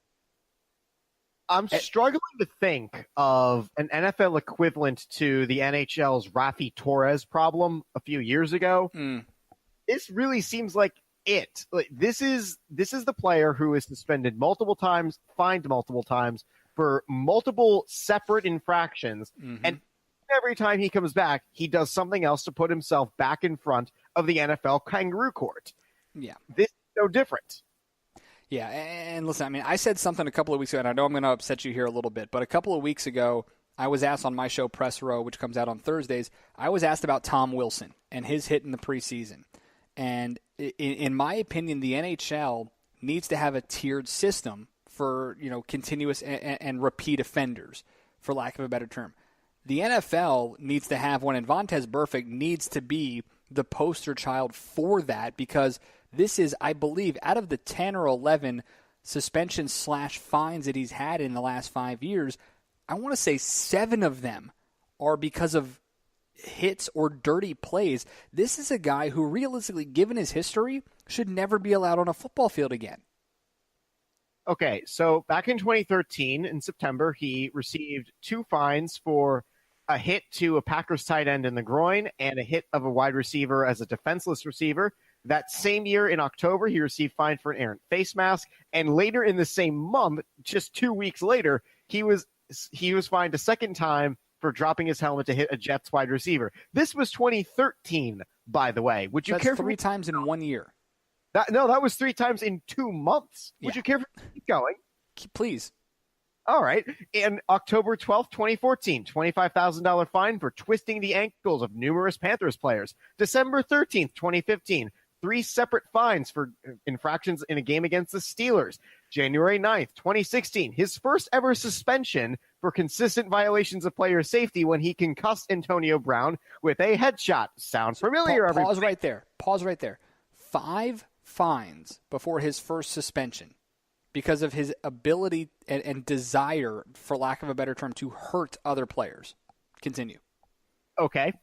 I'm struggling to think of an NFL equivalent to the NHL's Rafi Torres problem a few years ago. This really seems like it. This is the player who is suspended multiple times, fined multiple times for multiple separate infractions, and every time he comes back, he does something else to put himself back in front of the NFL kangaroo court. Yeah, this is no different. Yeah, and listen, I mean, I said something a couple of weeks ago, and I know I'm going to upset you here a little bit, but a couple of weeks ago, I was asked on my show, Press Row, which comes out on Thursdays, I was asked about Tom Wilson and his hit in the preseason. And in my opinion, the NHL needs to have a tiered system for, continuous and repeat offenders, for lack of a better term. The NFL needs to have one, and Vontaze Burfict needs to be the poster child for that, because this is, I believe, out of the 10 or 11 suspensions/fines that he's had in the last 5 years, I want to say 7 of them are because of hits or dirty plays. This is a guy who, realistically, given his history, should never be allowed on a football field again. Okay, so back in 2013, in September, he received 2 fines for a hit to a Packers tight end in the groin and a hit of a wide receiver as a defenseless receiver. That same year in October, he received fine for an errant face mask. And later in the same month, just 2 weeks later, he was fined a second time for dropping his helmet to hit a Jets wide receiver. This was 2013, by the way. Would you That's care 3 times in 1 year. That was 3 times in 2 months. Would you care for keep going? Please. All right. In October 12th, 2014, $25,000 fine for twisting the ankles of numerous Panthers players. December 13th, 2015, 3 separate fines for infractions in a game against the Steelers. January 9th, 2016, his first ever suspension for consistent violations of player safety when he concussed Antonio Brown with a headshot. Sound familiar, everybody? Pause right there. 5 fines before his first suspension because of his ability and desire, for lack of a better term, to hurt other players. Continue. Okay.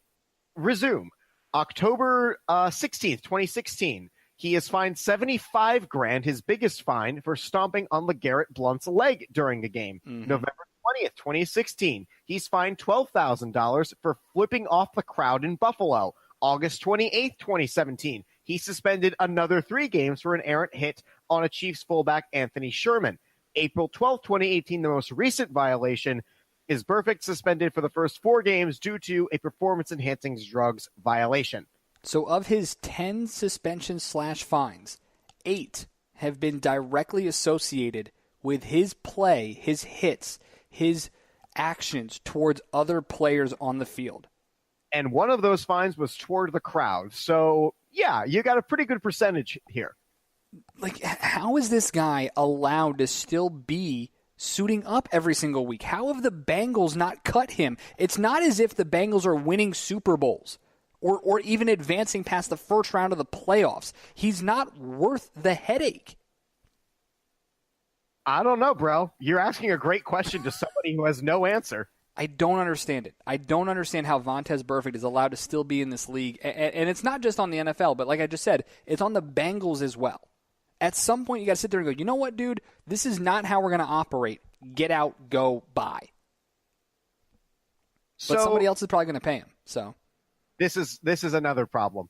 Resume. October 16th, 2016, he is fined $75,000, his biggest fine, for stomping on LeGarrette Blount's leg during the game. November 20th, 2016, he's fined $12,000 for flipping off the crowd in Buffalo. August 28th, 2017, he suspended another 3 games for an errant hit on a Chiefs fullback, Anthony Sherman. April 12th, 2018, the most recent violation, is Burfict suspended for the first 4 games due to a performance-enhancing drugs violation. So of his 10 suspensions/fines, 8 have been directly associated with his play, his hits, his actions towards other players on the field. And one of those fines was toward the crowd. So, yeah, you got a pretty good percentage here. Like, how is this guy allowed to still be suiting up every single week? How have the Bengals not cut him? It's not as if the Bengals are winning Super Bowls or even advancing past the first round of the playoffs. He's not worth the headache. I don't know, bro. You're asking a great question to somebody who has no answer. I don't understand it. I don't understand how Vontaze Burfict is allowed to still be in this league. And it's not just on the NFL, but like I just said, it's on the Bengals as well. At some point, you got to sit there and go, you know what, dude? This is not how we're going to operate. Get out, go, buy. But somebody else is probably going to pay him. So this is another problem.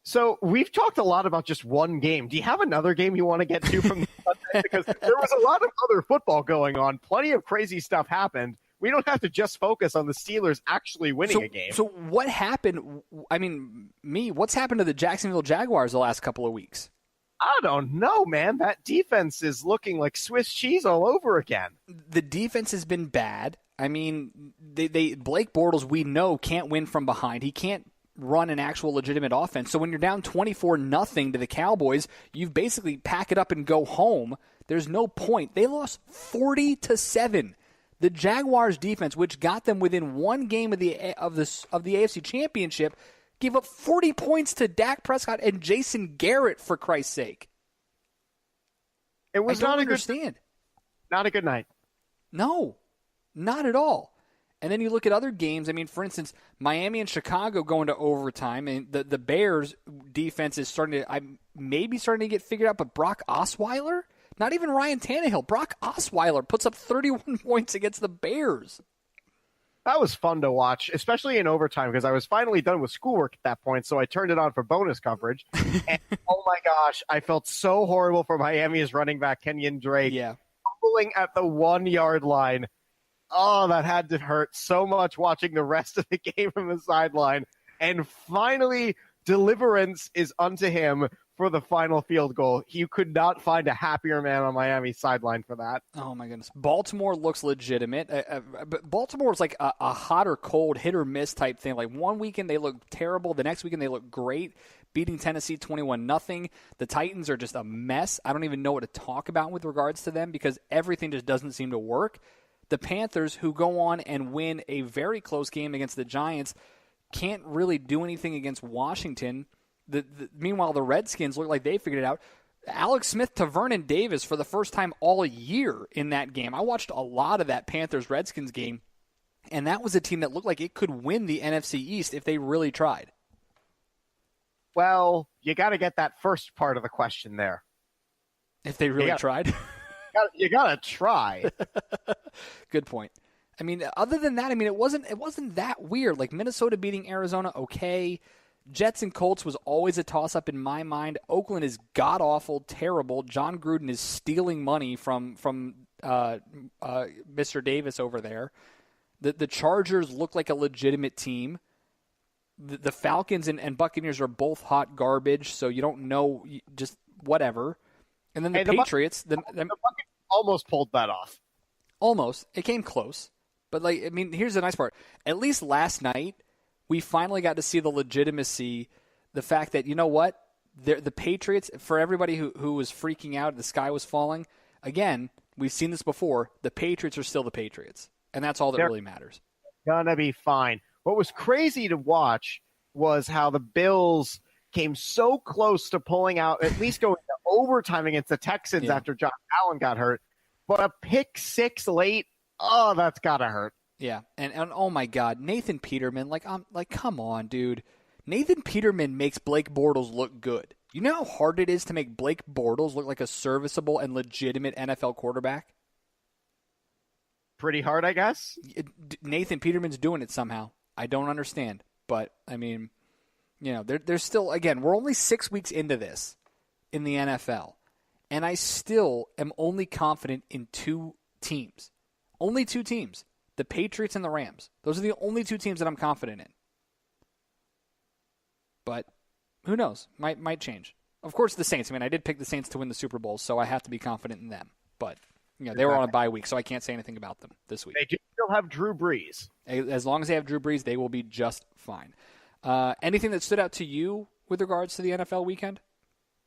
So we've talked a lot about just one game. Do you have another game you want to get to from the Sunday? Because there was a lot of other football going on. Plenty of crazy stuff happened. We don't have to just focus on the Steelers actually winning a game. So what happened? I mean, what's happened to the Jacksonville Jaguars the last couple of weeks? I don't know, man. That defense is looking like Swiss cheese all over again. The defense has been bad. I mean, Blake Bortles, we know, can't win from behind. He can't run an actual legitimate offense. So when you're down 24-0 to the Cowboys, you basically pack it up and go home. There's no point. They lost 40-7. The Jaguars defense, which got them within 1 game of the AFC Championship, gave up 40 points to Dak Prescott and Jason Garrett, for Christ's sake. It was not a good night. No, not at all. And then you look at other games. I mean, for instance, Miami and Chicago going to overtime, and the Bears defense is starting to get figured out. But Brock Osweiler, not even Ryan Tannehill, Brock Osweiler puts up 31 points against the Bears. That was fun to watch, especially in overtime, because I was finally done with schoolwork at that point, so I turned it on for bonus coverage. And oh my gosh, I felt so horrible for Miami's running back, Kenyon Drake, fumbling at the 1-yard line. Oh, that had to hurt so much watching the rest of the game from the sideline. And finally, deliverance is unto him for the final field goal. You could not find a happier man on Miami's sideline for that. Oh, my goodness. Baltimore looks legitimate. But Baltimore's like a hot or cold, hit or miss type thing. Like one weekend they look terrible. The next weekend they look great, beating Tennessee 21-0. The Titans are just a mess. I don't even know what to talk about with regards to them because everything just doesn't seem to work. The Panthers, who go on and win a very close game against the Giants, can't really do anything against Washington. Meanwhile, the Redskins look like they figured it out. Alex Smith to Vernon Davis for the first time all year in that game. I watched a lot of that Panthers-Redskins game, and that was a team that looked like it could win the NFC East if they really tried. Well, you got to get that first part of the question there. If they really tried? You got to try. Good point. I mean, other than that, I mean, it wasn't that weird. Like Minnesota beating Arizona, okay. Jets and Colts was always a toss-up in my mind. Oakland is god-awful, terrible. John Gruden is stealing money from Mr. Davis over there. The Chargers look like a legitimate team. The Falcons and Buccaneers are both hot garbage, so you don't know, just whatever. And then the Patriots. The Buccaneers almost pulled that off. Almost. It came close. But, like, I mean, here's the nice part. At least last night, we finally got to see the legitimacy, the fact that, you know what, the Patriots, for everybody who was freaking out, the sky was falling, again, we've seen this before, the Patriots are still the Patriots, and that's all that really matters. Gonna be fine. What was crazy to watch was how the Bills came so close to pulling out, at least going to overtime against the Texans after Josh Allen got hurt, but a pick six late, oh, that's gotta hurt. Yeah, and oh my God, Nathan Peterman, come on, dude. Nathan Peterman makes Blake Bortles look good. You know how hard it is to make Blake Bortles look like a serviceable and legitimate NFL quarterback? Pretty hard, I guess. Nathan Peterman's doing it somehow. I don't understand, but I mean, you know, there's still, again, we're only 6 weeks into this in the NFL, and I still am only confident in two teams. Only two teams. The Patriots and the Rams. Those are the only two teams that I'm confident in. But who knows? Might change. Of course, the Saints. I mean, I did pick the Saints to win the Super Bowl, so I have to be confident in them. But you know, they were on a bye week, so I can't say anything about them this week. They do still have Drew Brees. As long as they have Drew Brees, they will be just fine. Anything that stood out to you with regards to the NFL weekend?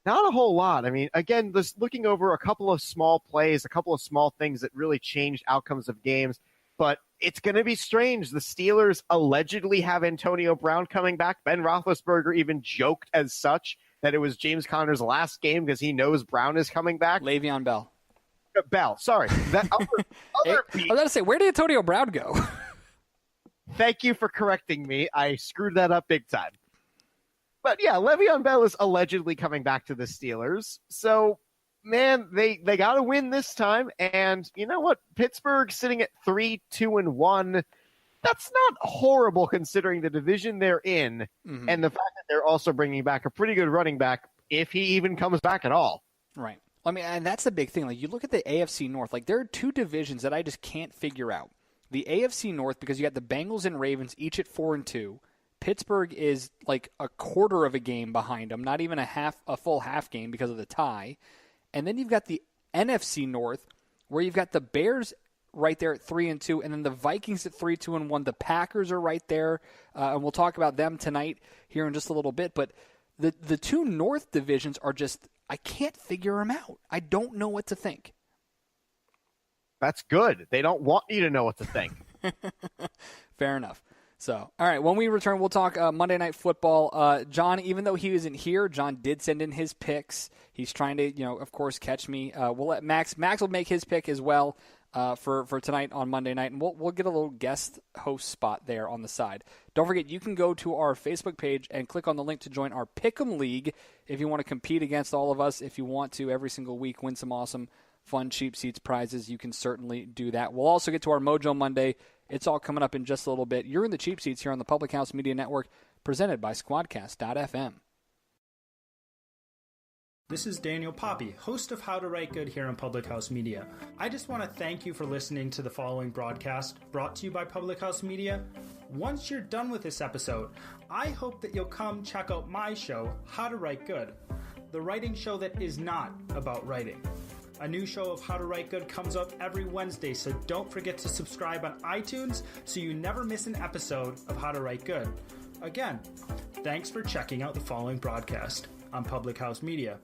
Not a whole lot. I mean, again, just looking over a couple of small plays, a couple of small things that really changed outcomes of games. But it's going to be strange. The Steelers allegedly have Antonio Brown coming back. Ben Roethlisberger even joked as such that it was James Conner's last game because he knows Brown is coming back. Le'Veon Bell. Sorry. That other I was going to say, where did Antonio Brown go? Thank you for correcting me. I screwed that up big time. But yeah, Le'Veon Bell is allegedly coming back to the Steelers. So, man, they got to win this time. And you know what? Pittsburgh sitting at 3-2-1. That's not horrible considering the division they're in and the fact that they're also bringing back a pretty good running back if he even comes back at all. Right. I mean, and that's the big thing. Like, you look at the AFC North, like, there are two divisions that I just can't figure out. The AFC North, because you got the Bengals and Ravens each at 4-2. Pittsburgh is like a quarter of a game behind them, not even a full half game because of the tie. And then you've got the NFC North, where you've got the Bears right there at 3-2, and then the Vikings at 3-2-1. The Packers are right there, and we'll talk about them tonight here in just a little bit. But the two North divisions are just, I can't figure them out. I don't know what to think. That's good. They don't want you to know what to think. Fair enough. So, all right, when we return, we'll talk Monday Night Football. John, even though he isn't here, John did send in his picks. He's trying to, of course, catch me. We'll let Max will make his pick as well for tonight on Monday night, and we'll get a little guest host spot there on the side. Don't forget, you can go to our Facebook page and click on the link to join our Pick'em League if you want to compete against all of us. If you want to, every single week, win some awesome, fun, cheap seats prizes, you can certainly do that. We'll also get to our Mojo Monday. It's all coming up in just a little bit. You're in the cheap seats here on the Public House Media Network, presented by Squadcast.fm. This is Daniel Poppy, host of How to Write Good here on Public House Media. I just want to thank you for listening to the following broadcast, brought to you by Public House Media. Once you're done with this episode, I hope that you'll come check out my show, How to Write Good, the writing show that is not about writing. A new show of How to Write Good comes out every Wednesday, so don't forget to subscribe on iTunes so you never miss an episode of How to Write Good. Again, thanks for checking out the following broadcast on Public House Media.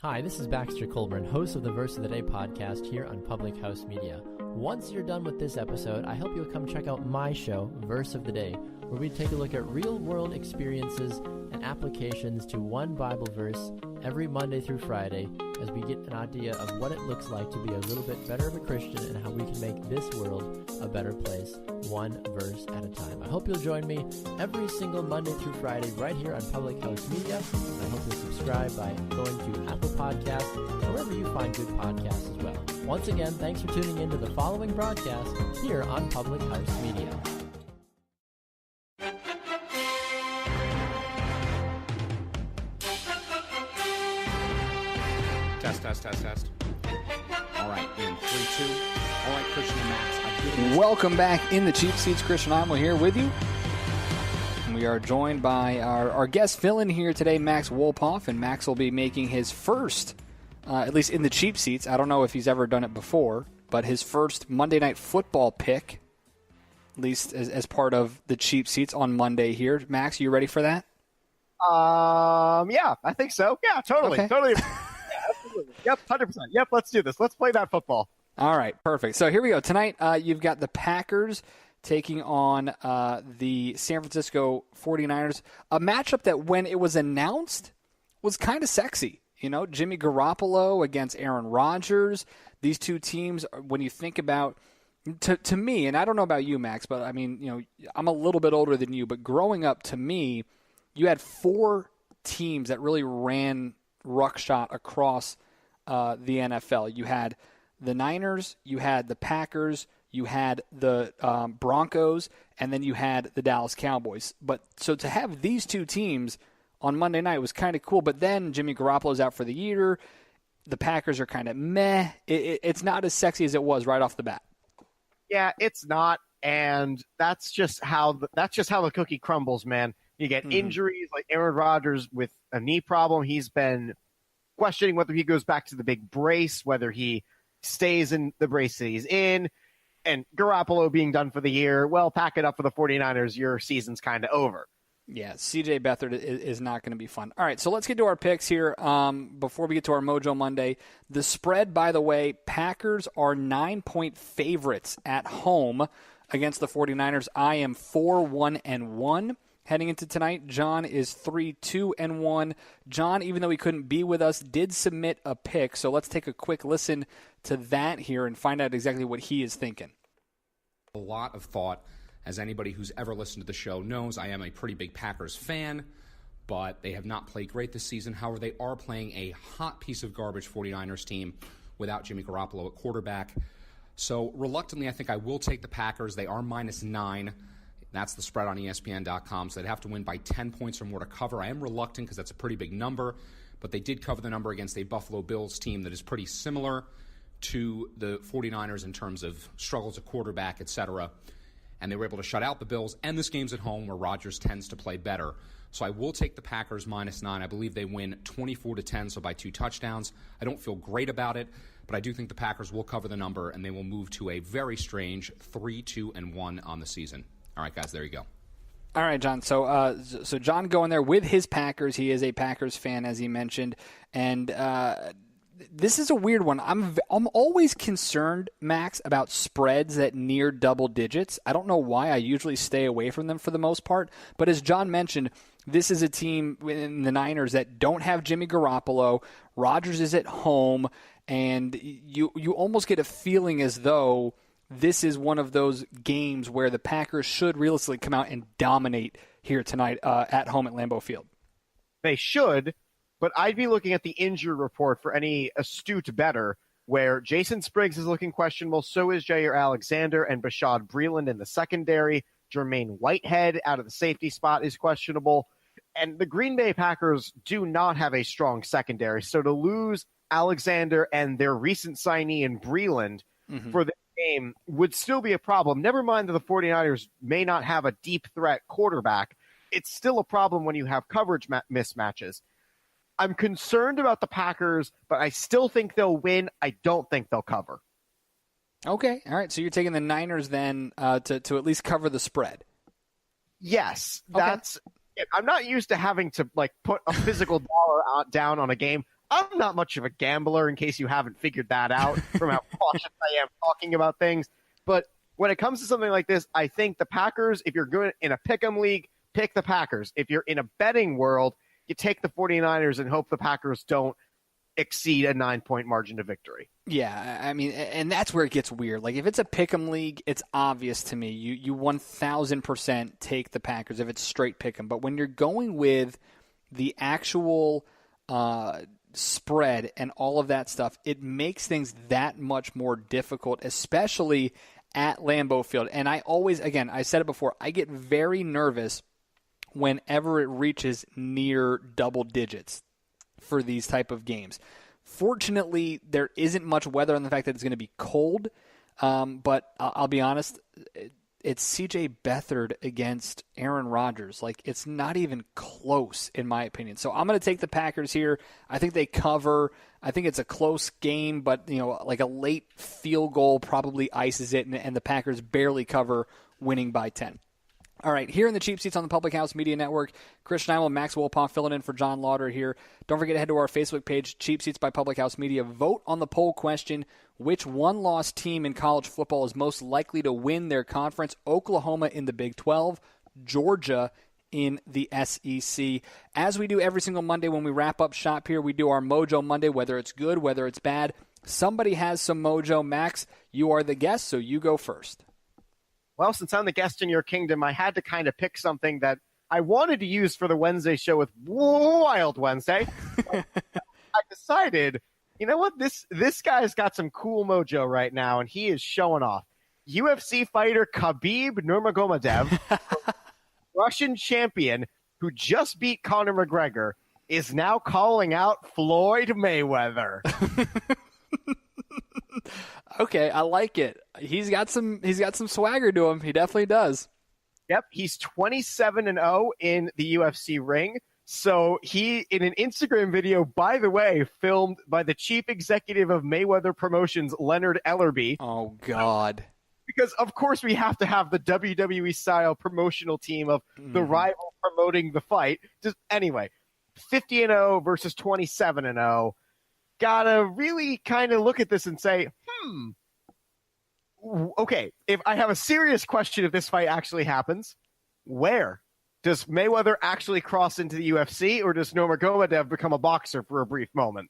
Hi, this is Baxter Colburn, host of the Verse of the Day podcast here on Public House Media. Once you're done with this episode, I hope you'll come check out my show, Verse of the Day, where we take a look at real-world experiences and applications to one Bible verse every Monday through Friday as we get an idea of what it looks like to be a little bit better of a Christian and how we can make this world a better place, one verse at a time. I hope you'll join me every single Monday through Friday right here on Public House Media, and I hope you'll subscribe by going to Apple Podcasts or wherever you find good podcasts as well. Once again, thanks for tuning in to the following broadcast here on Public House Media. Test. All right, in 3, 2. All right, Christian and Max. Welcome back in the Cheap Seats. Christian Heimall here with you. And we are joined by our guest fill-in here today, Max Wolpoff. And Max will be making his first, at least in the Cheap Seats, I don't know if he's ever done it before, but his first Monday Night Football pick, at least as part of the Cheap Seats on Monday here. Max, you ready for that? Yeah, I think so. Yeah, totally. Okay. Totally. Absolutely. Yep, 100%. Yep, let's do this. Let's play that football. All right, perfect. So here we go. Tonight, you've got the Packers taking on the San Francisco 49ers, a matchup that when it was announced was kind of sexy. You know, Jimmy Garoppolo against Aaron Rodgers. These two teams, when you think about, to me, and I don't know about you, Max, but I mean, you know, I'm a little bit older than you, but growing up, to me, you had four teams that really ran ruckshot across the NFL. You had the Niners, you had the Packers, you had the Broncos, and then you had the Dallas Cowboys. But so to have these two teams on Monday night was kind of cool. But then Jimmy Garoppolo's out for the year. The Packers are kind of meh. It's not as sexy as it was right off the bat. Yeah, it's not, and that's just how the cookie crumbles, man. You get injuries like Aaron Rodgers with a knee problem. He's been questioning whether he goes back to the big brace, whether he stays in the brace that he's in. And Garoppolo being done for the year, well, pack it up for the 49ers. Your season's kind of over. Yeah, C.J. Beathard is not going to be fun. All right, so let's get to our picks here before we get to our Mojo Monday. The spread, by the way, Packers are 9-point favorites at home against the 49ers. I am 4-1-1. Heading into tonight, John is 3-2-1. John, even though he couldn't be with us, did submit a pick. So let's take a quick listen to that here and find out exactly what he is thinking. A lot of thought. As anybody who's ever listened to the show knows, I am a pretty big Packers fan, but they have not played great this season. However, they are playing a hot piece of garbage 49ers team without Jimmy Garoppolo at quarterback. So reluctantly, I think I will take the Packers. They are -9. That's the spread on ESPN.com, so they'd have to win by 10 points or more to cover. I am reluctant because that's a pretty big number, but they did cover the number against a Buffalo Bills team that is pretty similar to the 49ers in terms of struggles at quarterback, etc., and they were able to shut out the Bills, and this game's at home where Rodgers tends to play better. So I will take the Packers -9. I believe they win 24-10, so by 2 touchdowns. I don't feel great about it, but I do think the Packers will cover the number, and they will move to a very strange 3-2-1 on the season. All right, guys, there you go. All right, John. So John going there with his Packers. He is a Packers fan, as he mentioned, and this is a weird one. I'm always concerned, Max, about spreads that near double digits. I don't know why. I usually stay away from them for the most part. But as John mentioned, this is a team in the Niners that don't have Jimmy Garoppolo. Rodgers is at home, and you almost get a feeling as though this is one of those games where the Packers should realistically come out and dominate here tonight at home at Lambeau Field. They should, but I'd be looking at the injury report for any astute bettor, where Jason Spriggs is looking questionable, so is Jair Alexander and Bashaud Breeland in the secondary. Jermaine Whitehead out of the safety spot is questionable. And the Green Bay Packers do not have a strong secondary, so to lose Alexander and their recent signee in Breeland for the game would still be a problem. Never mind that the 49ers may not have a deep threat quarterback. It's still a problem when you have coverage mismatches. I'm concerned about the Packers, but I still think they'll win. I don't think they'll cover. Okay. All right. So you're taking the Niners then to at least cover the spread. Yes. Okay. I'm not used to having to put a physical dollar down on a game. I'm not much of a gambler, in case you haven't figured that out from how cautious I am talking about things. But when it comes to something like this, I think the Packers, if you're going in a pick'em league, pick the Packers. If you're in a betting world, you take the 49ers and hope the Packers don't exceed a 9-point margin to victory. Yeah, I mean, and that's where it gets weird. Like, if it's a pick'em league, it's obvious to me. You 1,000% take the Packers if it's straight pick'em. But when you're going with the actual spread and all of that stuff, it makes things that much more difficult, especially at Lambeau Field. And I always, again, I said it before, I get very nervous whenever it reaches near double digits for these type of games. Fortunately, there isn't much weather on the fact that it's going to be cold, but I'll be honest, it's C.J. Beathard against Aaron Rodgers. Like, it's not even close, in my opinion. So I'm going to take the Packers here. I think they cover. I think it's a close game, but like a late field goal probably ices it, and the Packers barely cover, winning by 10. All right, here in the Cheap Seats on the Public House Media Network, Christian Heimall and Max Wolpoff filling in for John Lauder here. Don't forget to head to our Facebook page, Cheap Seats by Public House Media. Vote on the poll question, which one-loss team in college football is most likely to win their conference? Oklahoma in the Big 12, Georgia in the SEC. As we do every single Monday when we wrap up shop here, we do our Mojo Monday, whether it's good, whether it's bad. Somebody has some mojo. Max, you are the guest, so you go first. Well, since I'm the guest in your kingdom, I had to kind of pick something that I wanted to use for the Wednesday show with Wild Wednesday. I decided, you know what? This guy's got some cool mojo right now, and he is showing off. UFC fighter Khabib Nurmagomedov, Russian champion who just beat Conor McGregor, is now calling out Floyd Mayweather. Okay, I like it. He's got some swagger to him. He definitely does. Yep, he's 27-0 in the UFC ring. So he, in an Instagram video, by the way, filmed by the chief executive of Mayweather Promotions, Leonard Ellerby. Oh, God. Because, of course, we have to have the WWE-style promotional team of the rival promoting the fight. Just anyway, 50-0 versus 27-0. Gotta really kind of look at this and say, okay, if I have a serious question if this fight actually happens, where? Does Mayweather actually cross into the UFC, or does Nurmagomedov become a boxer for a brief moment?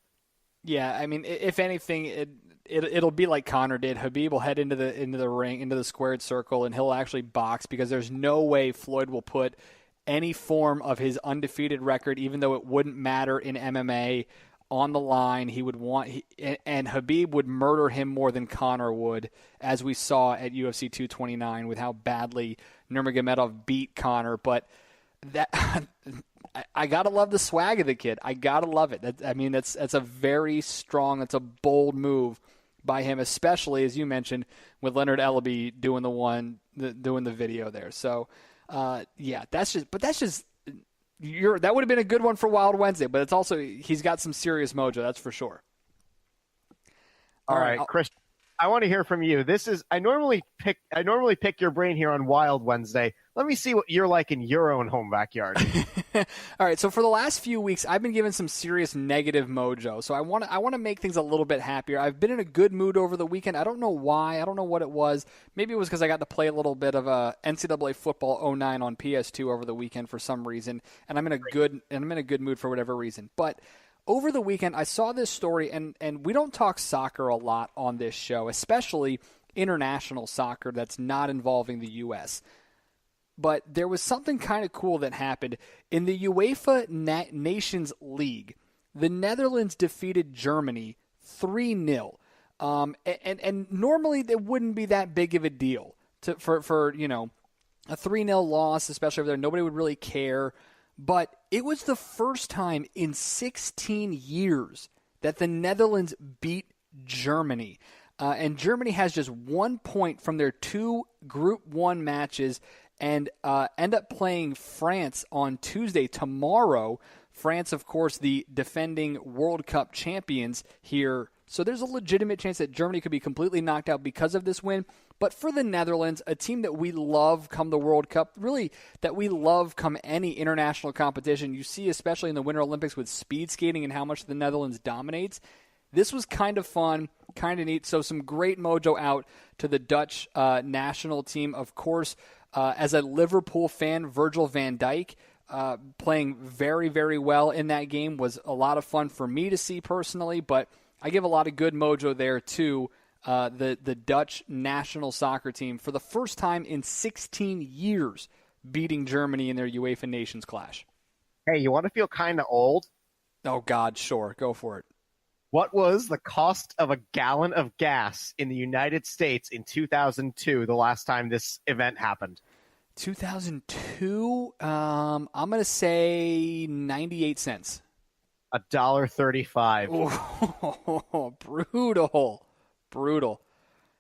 Yeah, I mean, if anything, it'll be like Conor did. Khabib will head into the ring, into the squared circle, and he'll actually box, because there's no way Floyd will put any form of his undefeated record, even though it wouldn't matter in MMA, on the line. He would and Khabib would murder him more than Conor would, as we saw at UFC 229 with how badly Nurmagomedov beat Conor. But that I gotta love the swag of the kid. I gotta love it. That's a very strong, it's a bold move by him, especially as you mentioned with Leonard Ellerby doing the video there. So that's just. That would have been a good one for Wild Wednesday, but it's also, he's got some serious mojo, that's for sure. All right, Chris, I want to hear from you. I normally pick your brain here on Wild Wednesday. Let me see what you're like in your own home backyard. All right, so for the last few weeks, I've been given some serious negative mojo. So I want to make things a little bit happier. I've been in a good mood over the weekend. I don't know why. I don't know what it was. Maybe it was because I got to play a little bit of NCAA football 09 on PS2 over the weekend for some reason, and I'm in a good mood for whatever reason. But over the weekend, I saw this story, and we don't talk soccer a lot on this show, especially international soccer that's not involving the U.S. But there was something kind of cool that happened. In the UEFA Nations League, the Netherlands defeated Germany 3-0. And normally it wouldn't be that big of a deal for a 3-0 loss, especially over there. Nobody would really care. But it was the first time in 16 years that the Netherlands beat Germany. And Germany has just 1 point from their 2 Group 1 matches, and end up playing France on Tuesday, tomorrow. France, of course, the defending World Cup champions here. So there's a legitimate chance that Germany could be completely knocked out because of this win. But for the Netherlands, a team that we love come the World Cup, really that we love come any international competition, you see especially in the Winter Olympics with speed skating and how much the Netherlands dominates. This was kind of fun, kind of neat. So some great mojo out to the Dutch national team. Of course, as a Liverpool fan, Virgil van Dijk playing very, very well in that game was a lot of fun for me to see personally, but I give a lot of good mojo there to the Dutch national soccer team for the first time in 16 years beating Germany in their UEFA Nations clash. Hey, you want to feel kind of old? Oh, God, sure. Go for it. What was the cost of a gallon of gas in the United States in 2002, the last time this event happened? 2002? I'm going to say 98 cents. $1.35. Oh, brutal.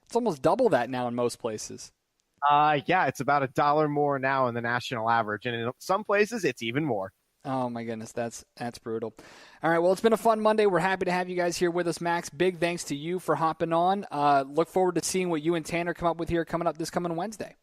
It's almost double that now in most places. Yeah, it's about $1 more now in the national average, and in some places it's even more. Oh, my goodness, that's brutal. All right, well, it's been a fun Monday. We're happy to have you guys here with us, Max. Big thanks to you for hopping on. Look forward to seeing what you and Tanner come up with here coming up this coming Wednesday.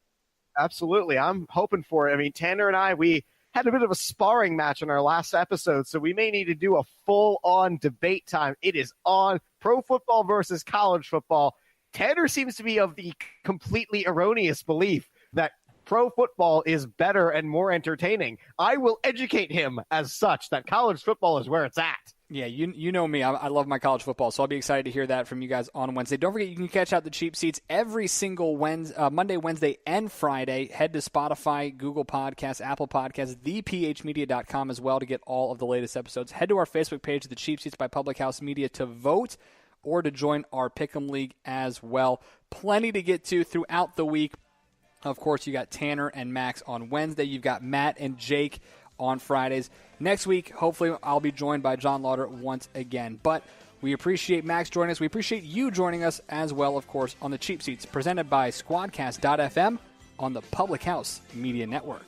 Absolutely. I'm hoping for it. I mean, Tanner and I, we had a bit of a sparring match in our last episode, so we may need to do a full-on debate time. It is on pro football versus college football. Tanner seems to be of the completely erroneous belief that pro football is better and more entertaining. I will educate him as such that college football is where it's at. Yeah, you know me. I love my college football, so I'll be excited to hear that from you guys on Wednesday. Don't forget, you can catch out the cheap seats every single Monday, Wednesday, and Friday. Head to Spotify, Google Podcasts, Apple Podcasts, thephmedia.com as well to get all of the latest episodes. Head to our Facebook page, The Cheap Seats by Public House Media, to vote or to join our Pick'em League as well. Plenty to get to throughout the week. Of course, you got Tanner and Max on Wednesday. You've got Matt and Jake on Fridays. Next week, hopefully, I'll be joined by John Lauder once again. But we appreciate Max joining us. We appreciate you joining us as well, of course, on the Cheap Seats, presented by Squadcast.fm on the Public House Media Network.